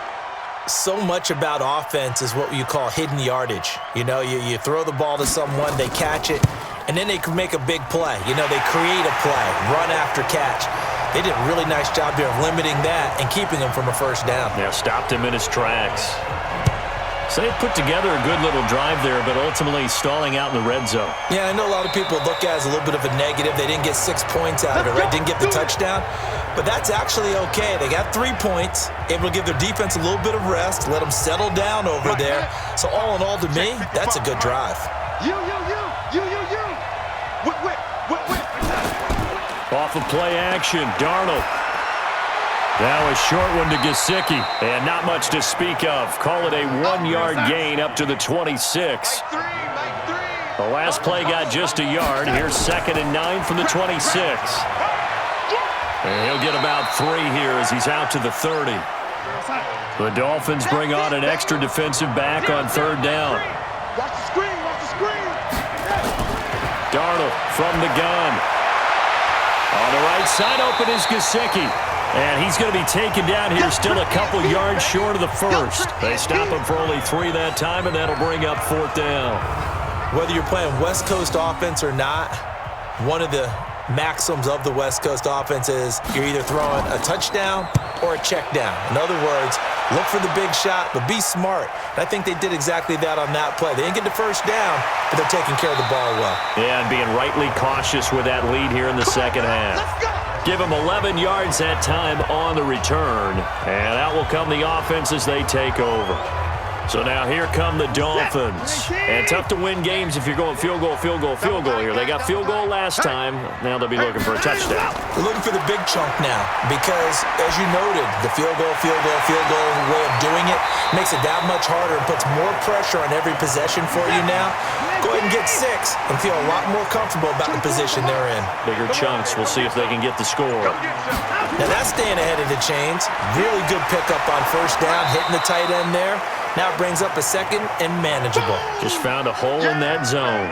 So much about offense is what you call hidden yardage. You know, you throw the ball to someone, they catch it, and then they can make a big play. You know, they create a play, run after catch. They did a really nice job there of limiting that and keeping him from a first down.
Yeah, stopped him in his tracks. So they put together a good little drive there, but ultimately stalling out in the red zone.
Yeah, I know a lot of people look at it as a little bit of a negative. They didn't get 6 points out of it, right? Didn't get the touchdown. But that's actually okay. They got 3 points, able to give their defense a little bit of rest, let them settle down over there. So all in all, to me, that's a good drive.
Off of play action, Darnold. Now a short one to Gesicki, and not much to speak of. Call it a 1-yard gain up to the 26. The last play got just a yard. Here's 2nd and 9 from the 26. And he'll get about 3 here as he's out to the 30. The Dolphins bring on an extra defensive back on 3rd down.
Watch the screen, watch the screen.
Darnold from the gun. On the right side, open is Gesicki. And he's going to be taken down here, still a couple yards short of the first. They stop him for only 3 that time, and that'll bring up 4th down.
Whether you're playing West Coast offense or not, one of the maxims of the West Coast offense is you're either throwing a touchdown or a check down. In other words, look for the big shot, but be smart. And I think they did exactly that on that play. They didn't get the first down, but they're taking care of the ball well.
Yeah, and being rightly cautious with that lead here in the second half. Give them 11 yards that time on the return. And out will come the offense as they take over. So now here come the Dolphins. And tough to win games if you're going field goal here. They got field goal last time. Now they'll be looking for a touchdown.
They're looking for the big chunk now because, as you noted, the field goal way of doing it makes it that much harder and puts more pressure on every possession for you now. Go ahead and get 6 and feel a lot more comfortable about the position they're in.
Bigger chunks. We'll see if they can get the score.
Now that's staying ahead of the chains. Really good pickup on first down, hitting the tight end there. Now it brings up a 2nd and manageable.
Just found a hole in that zone.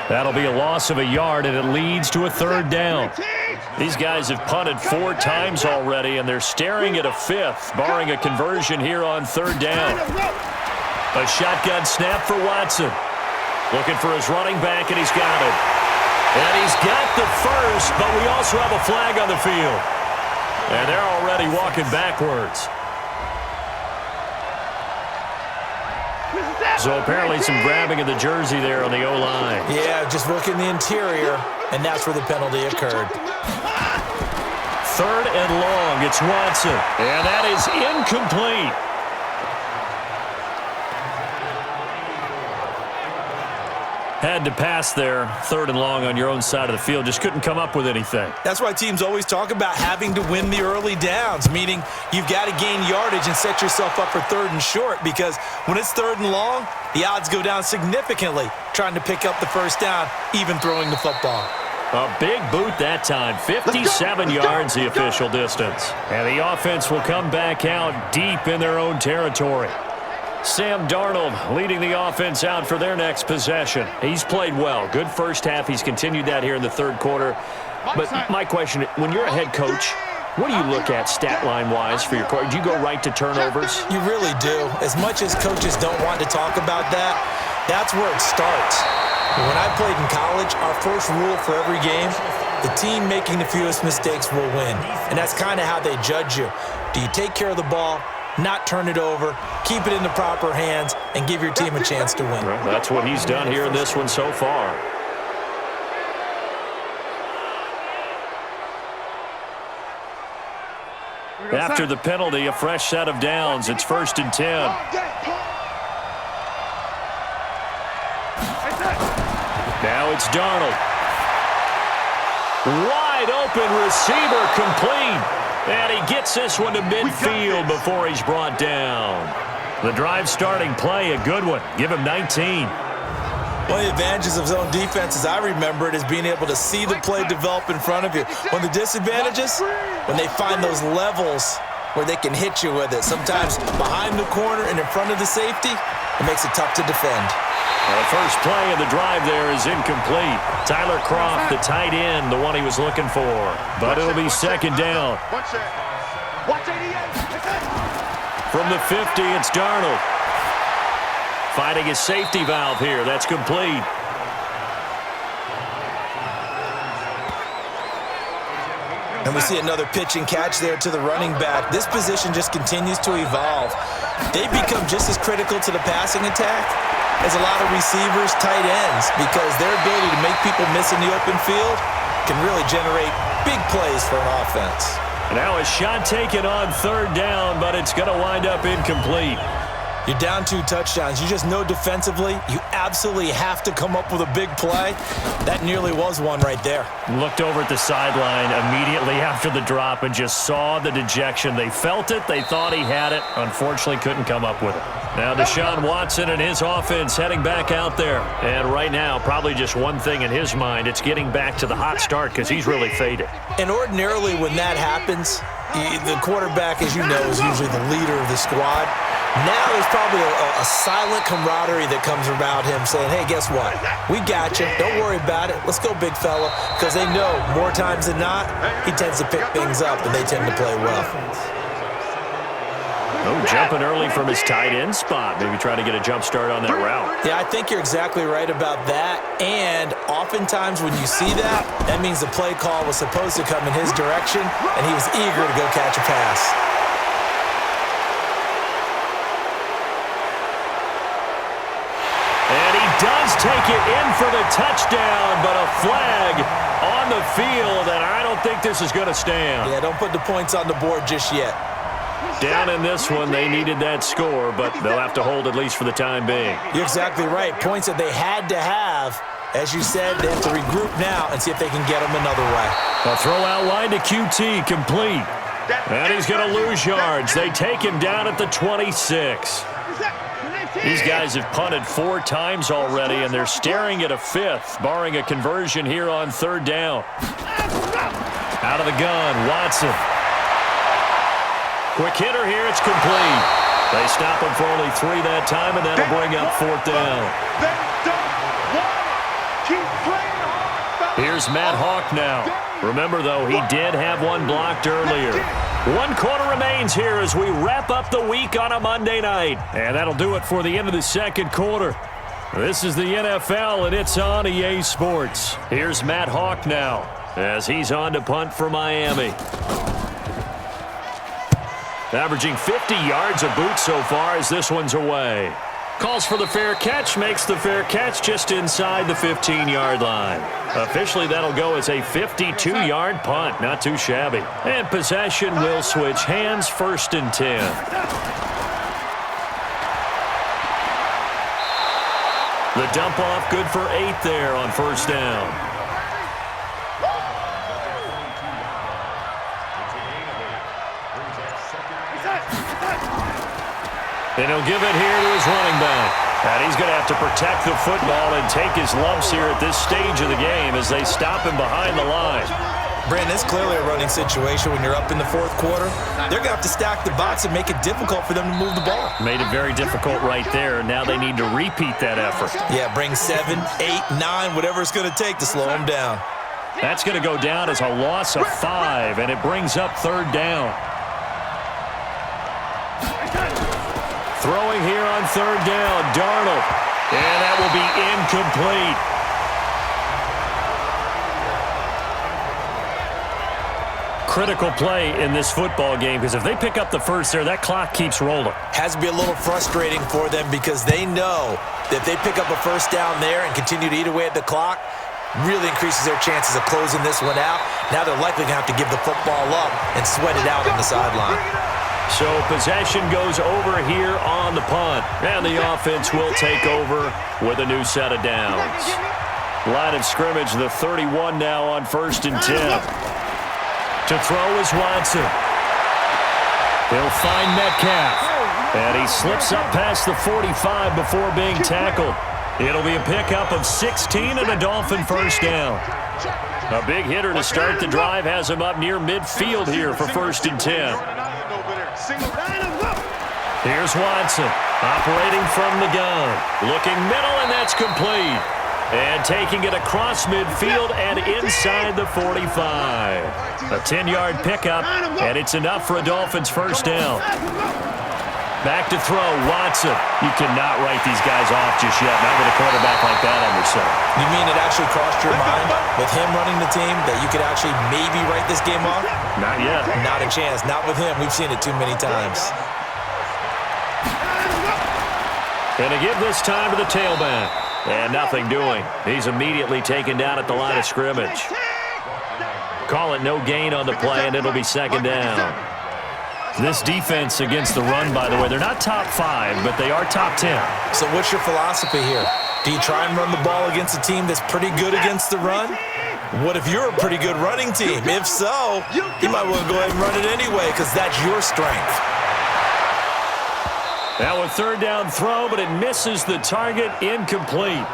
That'll be a loss of a yard, and it leads to a 3rd down. These guys have punted 4 times already, and they're staring at a 5th, barring a conversion here on 3rd down. A shotgun snap for Watson. Looking for his running back, and he's got it. And he's got the first, but we also have a flag on the field. And they're already walking backwards. So apparently some grabbing of the jersey there on the O-line.
Yeah, just working the interior, and that's where the penalty occurred.
3rd and long, it's Watson. And that is incomplete. Had to pass there, 3rd and long on your own side of the field. Just couldn't come up with anything.
That's why teams always talk about having to win the early downs, meaning you've got to gain yardage and set yourself up for 3rd and short, because when it's 3rd and long, the odds go down significantly trying to pick up the first down, even throwing the football.
A big boot that time. 57 yards the official distance. And the offense will come back out deep in their own territory. Sam Darnold leading the offense out for their next possession. He's played well. Good first half. He's continued that here in the third quarter. But my question, when you're a head coach, what do you look at stat line-wise for your coach? Do you go right to turnovers?
You really do. As much as coaches don't want to talk about that, that's where it starts. When I played in college, our first rule for every game, the team making the fewest mistakes will win. And that's kind of how they judge you. Do you take care of the ball, not turn it over, keep it in the proper hands, and give your team a chance to win?
Well, that's what he's done here in this one so far. After the penalty, a fresh set of downs. It's 1st and 10. Now it's Darnold. Wide open receiver complete. And he gets this one to midfield before he's brought down. The drive starting play, a good one. Give him 19.
One of the advantages of zone defense, as I remember it, is being able to see the play develop in front of you. One of the disadvantages, when they find those levels where they can hit you with it. Sometimes behind the corner and in front of the safety, it makes it tough to defend.
The first play of the drive there is incomplete. Tyler Kroft, the tight end, the one he was looking for. But it'll be 2nd down. From the 50, it's Darnold. Finding his safety valve here. That's complete.
And we see another pitch and catch there to the running back. This position just continues to evolve. They become just as critical to the passing attack as a lot of receivers, tight ends, because their ability to make people miss in the open field can really generate big plays for an offense.
Now a shot taken on 3rd down, but it's going to wind up incomplete.
You're down 2 touchdowns. You just know defensively you absolutely have to come up with a big play. That nearly was one right there.
Looked over at the sideline immediately after the drop and just saw the dejection. They felt it. They thought he had it. Unfortunately, couldn't come up with it. Now Deshaun Watson and his offense heading back out there. And right now, probably just one thing in his mind. It's getting back to the hot start because he's really faded.
And ordinarily when that happens, the quarterback, as you know, is usually the leader of the squad. Now there's probably a silent camaraderie that comes around him saying, hey, guess what? We got you. Don't worry about it. Let's go, big fella. Because they know more times than not, he tends to pick things up, and they tend to play well.
Oh, jumping early from his tight end spot. Maybe try to get a jump start on that route.
Yeah, I think you're exactly right about that. And oftentimes when you see that, that means the play call was supposed to come in his direction, and he was eager to go catch a pass.
Does take it in for the touchdown, but a flag on the field, and I don't think this is going to stand.
Yeah, don't put the points on the board just yet.
Down in this one, they needed that score, but they'll have to hold at least for the time being.
You're exactly right. Points that they had to have. As you said, they have to regroup now and see if they can get them another way.
A throw out line to QT, complete. And he's going to lose yards. They take him down at the 26. These guys have punted 4 times already, and they're staring at a 5th, barring a conversion here on 3rd down. Out of the gun, Watson. Quick hitter here, it's complete. They stop him for only 3 that time, and that'll bring up 4th down. Here's Matt Hawk now. Remember, though, he did have one blocked earlier. 1 quarter remains here as we wrap up the week on a Monday night. And that'll do it for the end of the 2nd quarter. This is the NFL, and it's on EA Sports. Here's Matt Hawk now as he's on to punt for Miami. Averaging 50 yards a boot so far as this one's away. Calls for the fair catch, makes the fair catch just inside the 15-yard line. Officially, that'll go as a 52-yard punt. Not too shabby. And possession will switch hands, 1st and 10. The dump off good for 8 there on 1st down. And he'll give it here to his running back. And he's going to have to protect the football and take his lumps here at this stage of the game as they stop him behind the line.
Brandon, it's clearly a running situation when you're up in the fourth quarter. They're going to have to stack the box and make it difficult for them to move the ball.
Made it very difficult right there. Now they need to repeat that effort.
Yeah, bring 7, 8, 9, whatever it's going to take to slow them down.
That's going to go down as a loss of 5, and it brings up third down. Throwing here on third down, Darnold. And that will be incomplete. Critical play in this football game because if they pick up the first there, that clock keeps rolling.
Has to be a little frustrating for them because they know that if they pick up a first down there and continue to eat away at the clock, really increases their chances of closing this one out. Now they're likely going to have to give the football up and sweat it out on the sideline.
So possession goes over here on the punt. And the offense will take over with a new set of downs. Line of scrimmage, the 31 now on 1st and 10. To throw is Watson. He'll find Metcalf. And he slips up past the 45 before being tackled. It'll be a pickup of 16 and a Dolphin first down. A big hitter to start the drive has him up near midfield here for 1st and 10. Here's Watson operating from the gun. Looking middle, and that's complete. And taking it across midfield and inside the 45. A 10-yard pickup, and it's enough for a Dolphins first down. Back to throw, Watson. You cannot write these guys off just yet, not with a quarterback like that under center.
You mean it actually crossed your mind with him running the team that you could actually maybe write this game off?
Not yet.
Not a chance. Not with him. We've seen it too many times.
Gonna give this time to the tailback. And nothing doing. He's immediately taken down at the line of scrimmage. Call it no gain on the play, and it'll be 2nd down. This defense against the run, by the way, they're not top 5, but they are top 10.
So what's your philosophy here? Do you try and run the ball against a team that's pretty good against the run? What if you're a pretty good running team? If so, you might want to go ahead and run it anyway because that's your strength.
Now a 3rd down throw, but it misses the target, incomplete.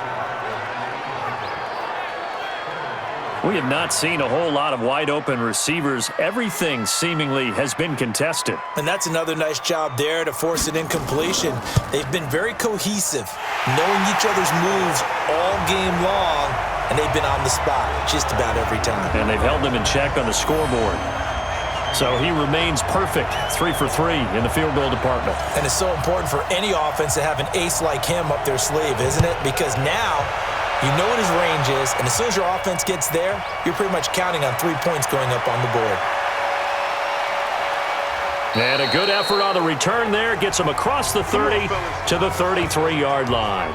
We have not seen a whole lot of wide-open receivers. Everything seemingly has been contested.
And that's another nice job there to force an incompletion. They've been very cohesive, knowing each other's moves all game long, and they've been on the spot just about every time.
And they've held them in check on the scoreboard. So he remains perfect, 3 for 3 in the field goal department.
And it's so important for any offense to have an ace like him up their sleeve, isn't it? Because now you know what his range is, and as soon as your offense gets there, you're pretty much counting on 3 points going up on the board.
And a good effort on the return there. Gets him across the 30 to the 33-yard line.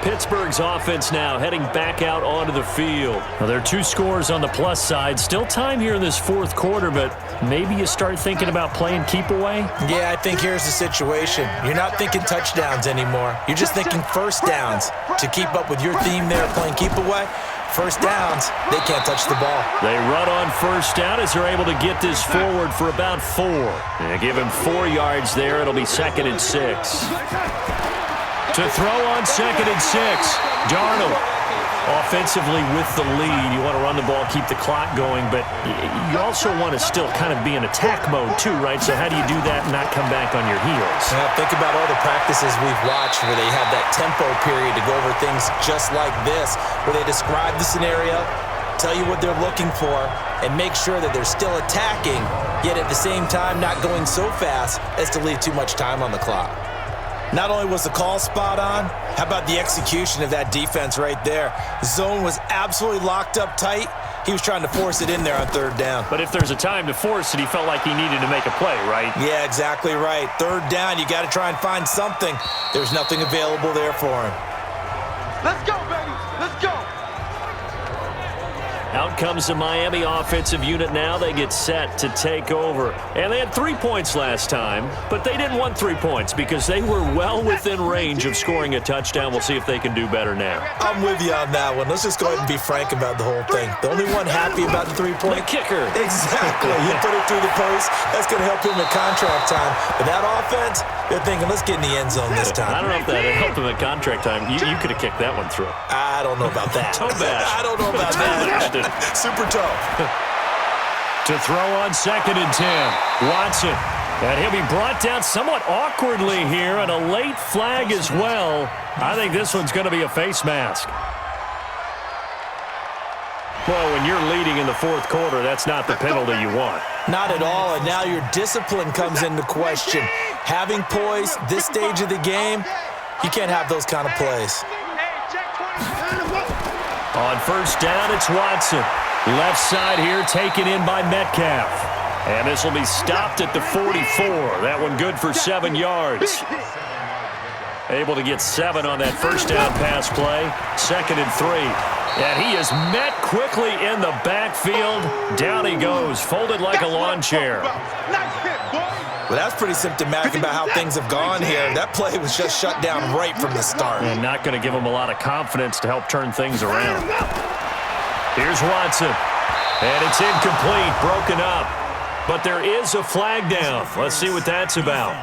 Pittsburgh's offense now heading back out onto the field. Well, there are 2 scores on the plus side. Still time here in this 4th quarter, but maybe you start thinking about playing keep away?
Yeah, I think here's the situation. You're not thinking touchdowns anymore. You're just thinking first downs. To keep up with your theme there, playing keep away, first downs, they can't touch the ball.
They run on first down as they're able to get this forward for about 4. And give him 4 yards there. It'll be 2nd and 6. To throw on 2nd and 6. Darnold offensively with the lead. You want to run the ball, keep the clock going, but you also want to still kind of be in attack mode too, right? So how do you do that and not come back on your heels?
Now think about all the practices we've watched where they have that tempo period to go over things just like this, where they describe the scenario, tell you what they're looking for, and make sure that they're still attacking, yet at the same time not going so fast as to leave too much time on the clock. Not only was the call spot on, how about the execution of that defense right there? The zone was absolutely locked up tight. He was trying to force it in there on 3rd down.
But if there's a time to force it, he felt like he needed to make a play, right?
Yeah, exactly right. 3rd down, you got to try and find something. There's nothing available there for him.
Let's go, baby. Let's go.
Out comes the Miami offensive unit now. They get set to take over. And they had 3 points last time, but they didn't want 3 points because they were well within range of scoring a touchdown. We'll see if they can do better now.
I'm with you on that one. Let's just go ahead and be frank about the whole thing. The only one happy about the 3-point
kicker.
Exactly. You put it through the post. That's going to help him at contract time. But that offense, they're thinking, let's get in the end zone this time.
I don't know if that helped him at contract time. You could have kicked that one through.
I don't know about that.
Toe bash.
I don't know about that. Super toe.
To throw on 2nd and 10. Watson. And he'll be brought down somewhat awkwardly here, and a late flag as well. I think this one's going to be a face mask. Well, when you're leading in the 4th quarter, that's not the penalty you want.
Not at all, and now your discipline comes into question. Having poise this stage of the game, you can't have those kind of plays.
On 1st down, it's Watson. Left side here taken in by Metcalf. And this will be stopped at the 44. That one good for 7 yards. Able to get 7 on that 1st down pass play. 2nd and 3. And he is met quickly in the backfield. Down he goes, folded like a lawn chair.
Well, that's pretty symptomatic about how things have gone here. That play was just shut down right from the start.
And not going to give him a lot of confidence to help turn things around. Here's Watson. And it's incomplete, broken up. But there is a flag down. Let's see what that's about.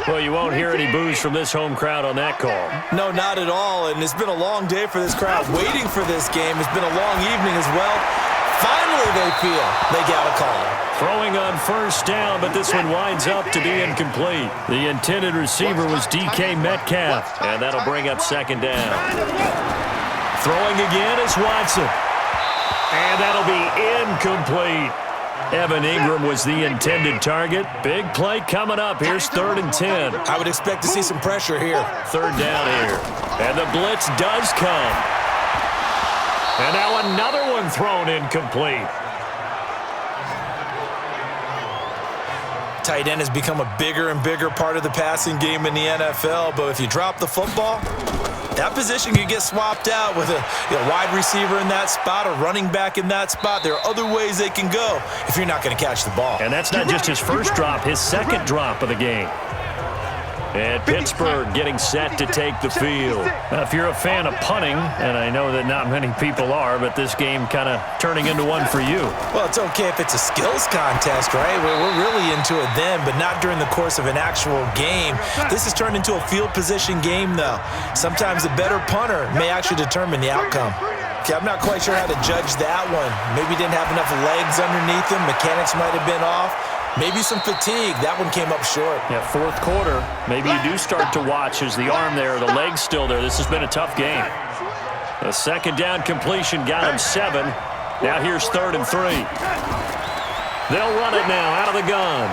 Well, you won't hear any boos from this home crowd on that call.
No, not at all. And it's been a long day for this crowd waiting for this game. It's been a long evening as well. Finally, they feel they got a call.
Throwing on 1st down, but this one winds up to be incomplete. The intended receiver was DK Metcalf, and that'll bring up 2nd down. Throwing again is Watson. And that'll be incomplete. Evan Ingram was the intended target. Big play coming up. Here's 3rd and 10.
I would expect to see some pressure here.
3rd down here. And the blitz does come. And now another one thrown incomplete.
Tight end has become a bigger and bigger part of the passing game in the NFL, but if you drop the football, that position can get swapped out with a wide receiver in that spot, a running back in that spot. There are other ways they can go if you're not going to catch the ball.
And that's not just his 1st drop, his 2nd drop of the game. And Pittsburgh getting set to take the field. Now, if you're a fan of punting, and I know that not many people are, but this game kind of turning into one for you.
Well, it's okay if it's a skills contest, right? We're really into it then, but not during the course of an actual game. This has turned into a field position game, though. Sometimes the better punter may actually determine the outcome. Okay, I'm not quite sure how to judge that one. Maybe didn't have enough legs underneath him. Mechanics might have been off. Maybe some fatigue. That one came up short.
Yeah, 4th quarter. Maybe you do start to watch as the arm there, the leg's still there. This has been a tough game. The 2nd down completion got him 7. Now here's 3rd and 3. They'll run it now out of the gun.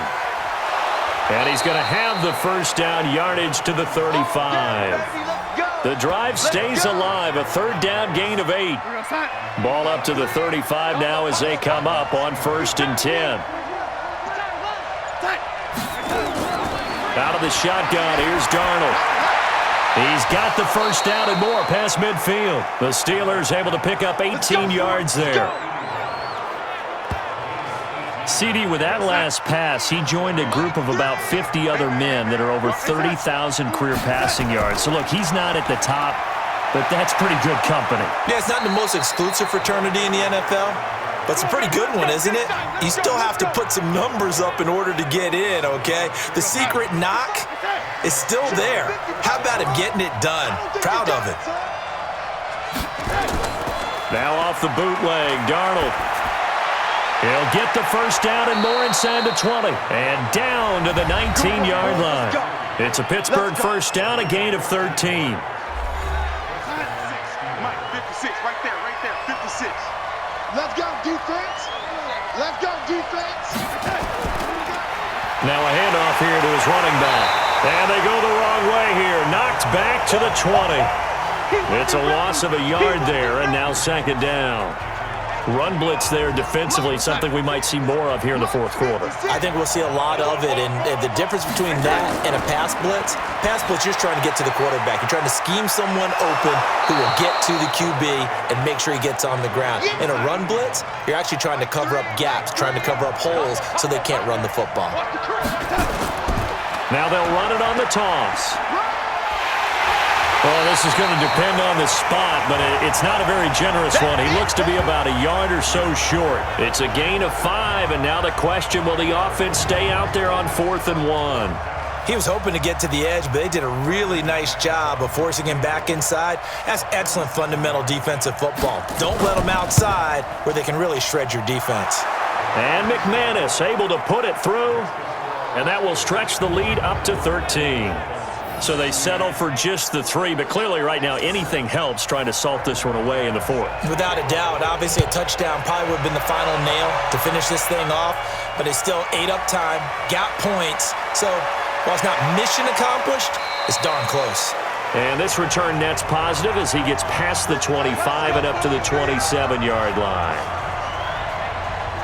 And he's going to have the 1st down, yardage to the 35. The drive stays alive, a 3rd down gain of 8. Ball up to the 35 now as they come up on 1st and 10. Out of the shotgun, here's Darnold. He's got the 1st down and more past midfield. The Steelers able to pick up 18 yards there. CD, with that last pass, he joined a group of about 50 other men that are over 30,000 career passing yards. So, look, he's not at the top, but that's pretty good company.
Yeah, it's not the most exclusive fraternity in the NFL, but it's a pretty good one, isn't it? You still have to put some numbers up in order to get in, okay? The secret knock is still there. How about him getting it done? Proud of it.
Now off the bootleg, Darnold. He'll get the 1st down and more inside the 20. And down to the 19-yard line. It's a Pittsburgh 1st down, a gain of 13.
Mike, 56, right there, 56. Let's go, defense. Let's go, defense.
Now a handoff here to his running back. And they go the wrong way here. Knocked back to the 20. It's a loss of a yard there, and now 2nd down. Run blitz there defensively, something we might see more of here in the fourth quarter.
I think we'll see a lot of it, and the difference between that and a pass blitz, you're just trying to get to the quarterback. You're trying to scheme someone open who will get to the QB and make sure he gets on the ground. In a run blitz, you're actually trying to cover up gaps, trying to cover up holes so they can't run the football.
Now they'll run it on the toss. Well, this is going to depend on the spot, but it's not a very generous one. He looks to be about a yard or so short. It's a gain of 5, and now the question, will the offense stay out there on 4th and 1?
He was hoping to get to the edge, but they did a really nice job of forcing him back inside. That's excellent fundamental defensive football. Don't let them outside where they can really shred your defense.
And McManus able to put it through, and that will stretch the lead up to 13. So they settle for just the 3, but clearly right now anything helps trying to salt this one away in the 4th.
Without a doubt, obviously a touchdown probably would have been the final nail to finish this thing off, but it's still ate up time, got points. So while it's not mission accomplished, it's darn close.
And this return net's positive as he gets past the 25 and up to the 27-yard line.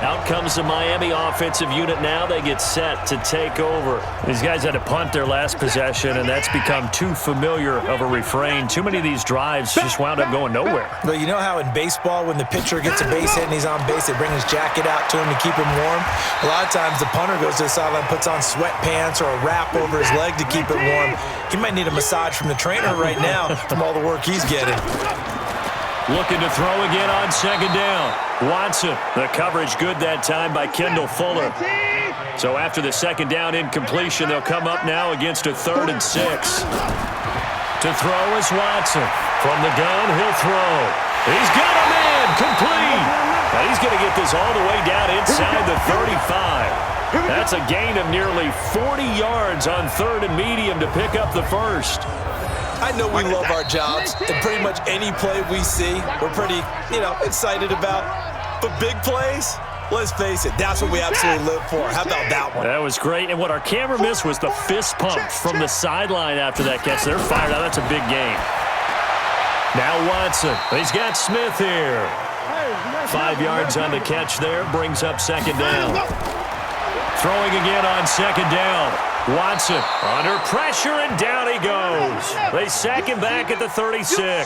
Out comes the Miami offensive unit now. They get set to take over. These guys had to punt their last possession, and that's become too familiar of a refrain. Too many of these drives just wound up going nowhere.
Well, you know how in baseball when the pitcher gets a base hit and he's on base, they bring his jacket out to him to keep him warm? A lot of times the punter goes to the sideline, puts on sweatpants or a wrap over his leg to keep it warm. He might need a massage from the trainer right now from all the work he's getting.
Looking to throw again on 2nd down. Watson, the coverage good that time by Kendall Fuller. So after the 2nd down incompletion, they'll come up now against a 3rd and 6. To throw is Watson. From the gun, he'll throw. He's got a man, complete. Now he's going to get this all the way down inside the 35. That's a gain of nearly 40 yards on 3rd and medium to pick up the first.
I know we love our jobs, and pretty much any play we see, we're pretty, excited about. But big plays, let's face it, that's what we absolutely live for. How about that one?
That was great, and what our camera missed was the fist pump from the sideline after that catch. They're fired out. That's a big game. Now Watson. He's got Smith here. 5 yards on the catch there, brings up 2nd down. Throwing again on 2nd down. Watson under pressure, and down he goes. They sack him back at the 36.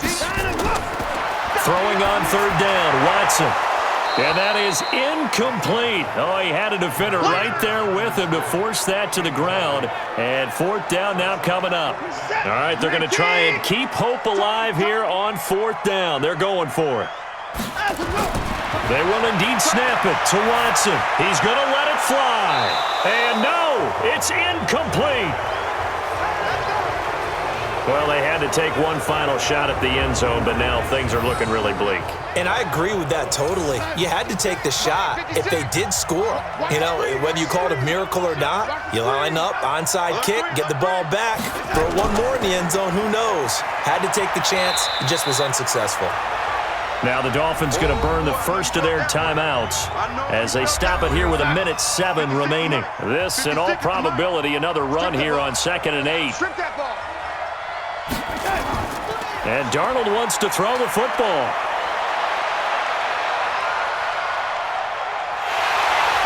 Throwing on 3rd down, Watson. And that is incomplete. Oh, he had a defender right there with him to force that to the ground. And 4th down now coming up. All right, they're going to try and keep hope alive here on 4th down. They're going for it. They will indeed snap it to Watson. He's going to let it fly. And no, it's incomplete. Well, they had to take one final shot at the end zone, but now things are looking really bleak.
And I agree with that totally. You had to take the shot if they did score. Whether you call it a miracle or not, you line up, onside kick, get the ball back, throw one more in the end zone, who knows? Had to take the chance, it just was unsuccessful.
Now the Dolphins going to burn the first of their timeouts as they stop it here with 1:07 remaining. This, in all probability, another run here on 2nd and 8. And Darnold wants to throw the football.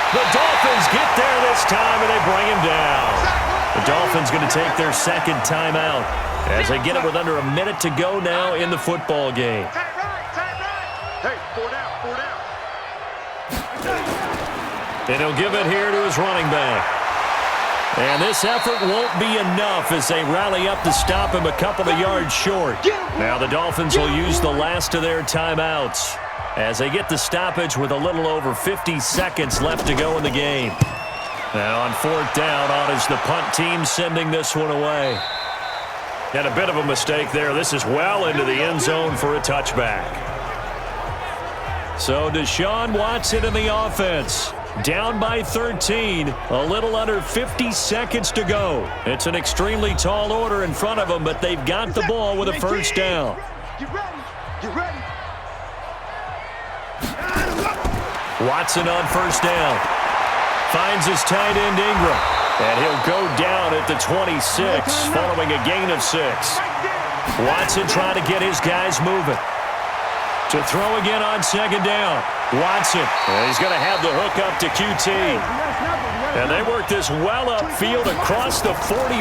The Dolphins get there this time, and they bring him down. The Dolphins going to take their 2nd timeout as they get it with under a minute to go now in the football game.
Hey, 4 down, 4 down.
And he'll give it here to his running back. And this effort won't be enough as they rally up to stop him a couple of yards short. Now the Dolphins will use the last of their timeouts as they get the stoppage with a little over 50 seconds left to go in the game. Now on 4th down, on is the punt team sending this one away. And a bit of a mistake there. This is well into the end zone for a touchback. So Deshaun Watson in the offense. Down by 13. A little under 50 seconds to go. It's an extremely tall order in front of them, but they've got the ball with a 1st down.
Get ready. Get ready.
Watson on 1st down. Finds his tight end Ingram. And he'll go down at the 26 following a gain of 6. Watson trying to get his guys moving. To throw again on second down. Watson. And he's going to have the hook up to QT. And they work this well upfield across the 45.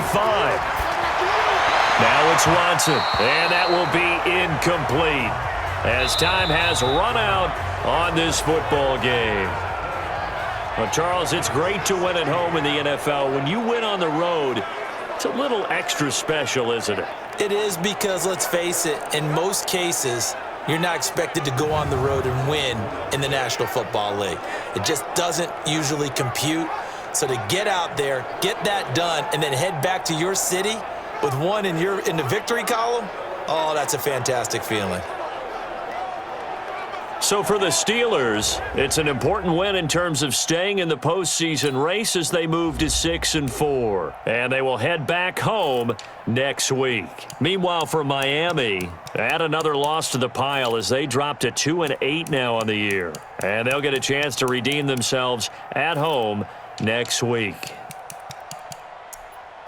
Now it's Watson. And that will be incomplete, as time has run out on this football game. Well, Charles, it's great to win at home in the NFL. When you win on the road, it's a little extra special, isn't it?
It is, because, let's face it, in most cases, you're not expected to go on the road and win in the National Football League. It just doesn't usually compute. So to get out there, get that done, and then head back to your city with one in the victory column, oh, that's a fantastic feeling.
So for the Steelers, it's an important win in terms of staying in the postseason race as they move to 6-4. And they will head back home next week. Meanwhile, for Miami, add another loss to the pile as they drop to 2-8 now on the year. And they'll get a chance to redeem themselves at home next week.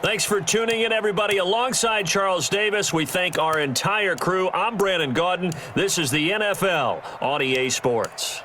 Thanks for tuning in, everybody. Alongside Charles Davis, we thank our entire crew. I'm Brandon Gaudin. This is the NFL on EA Sports.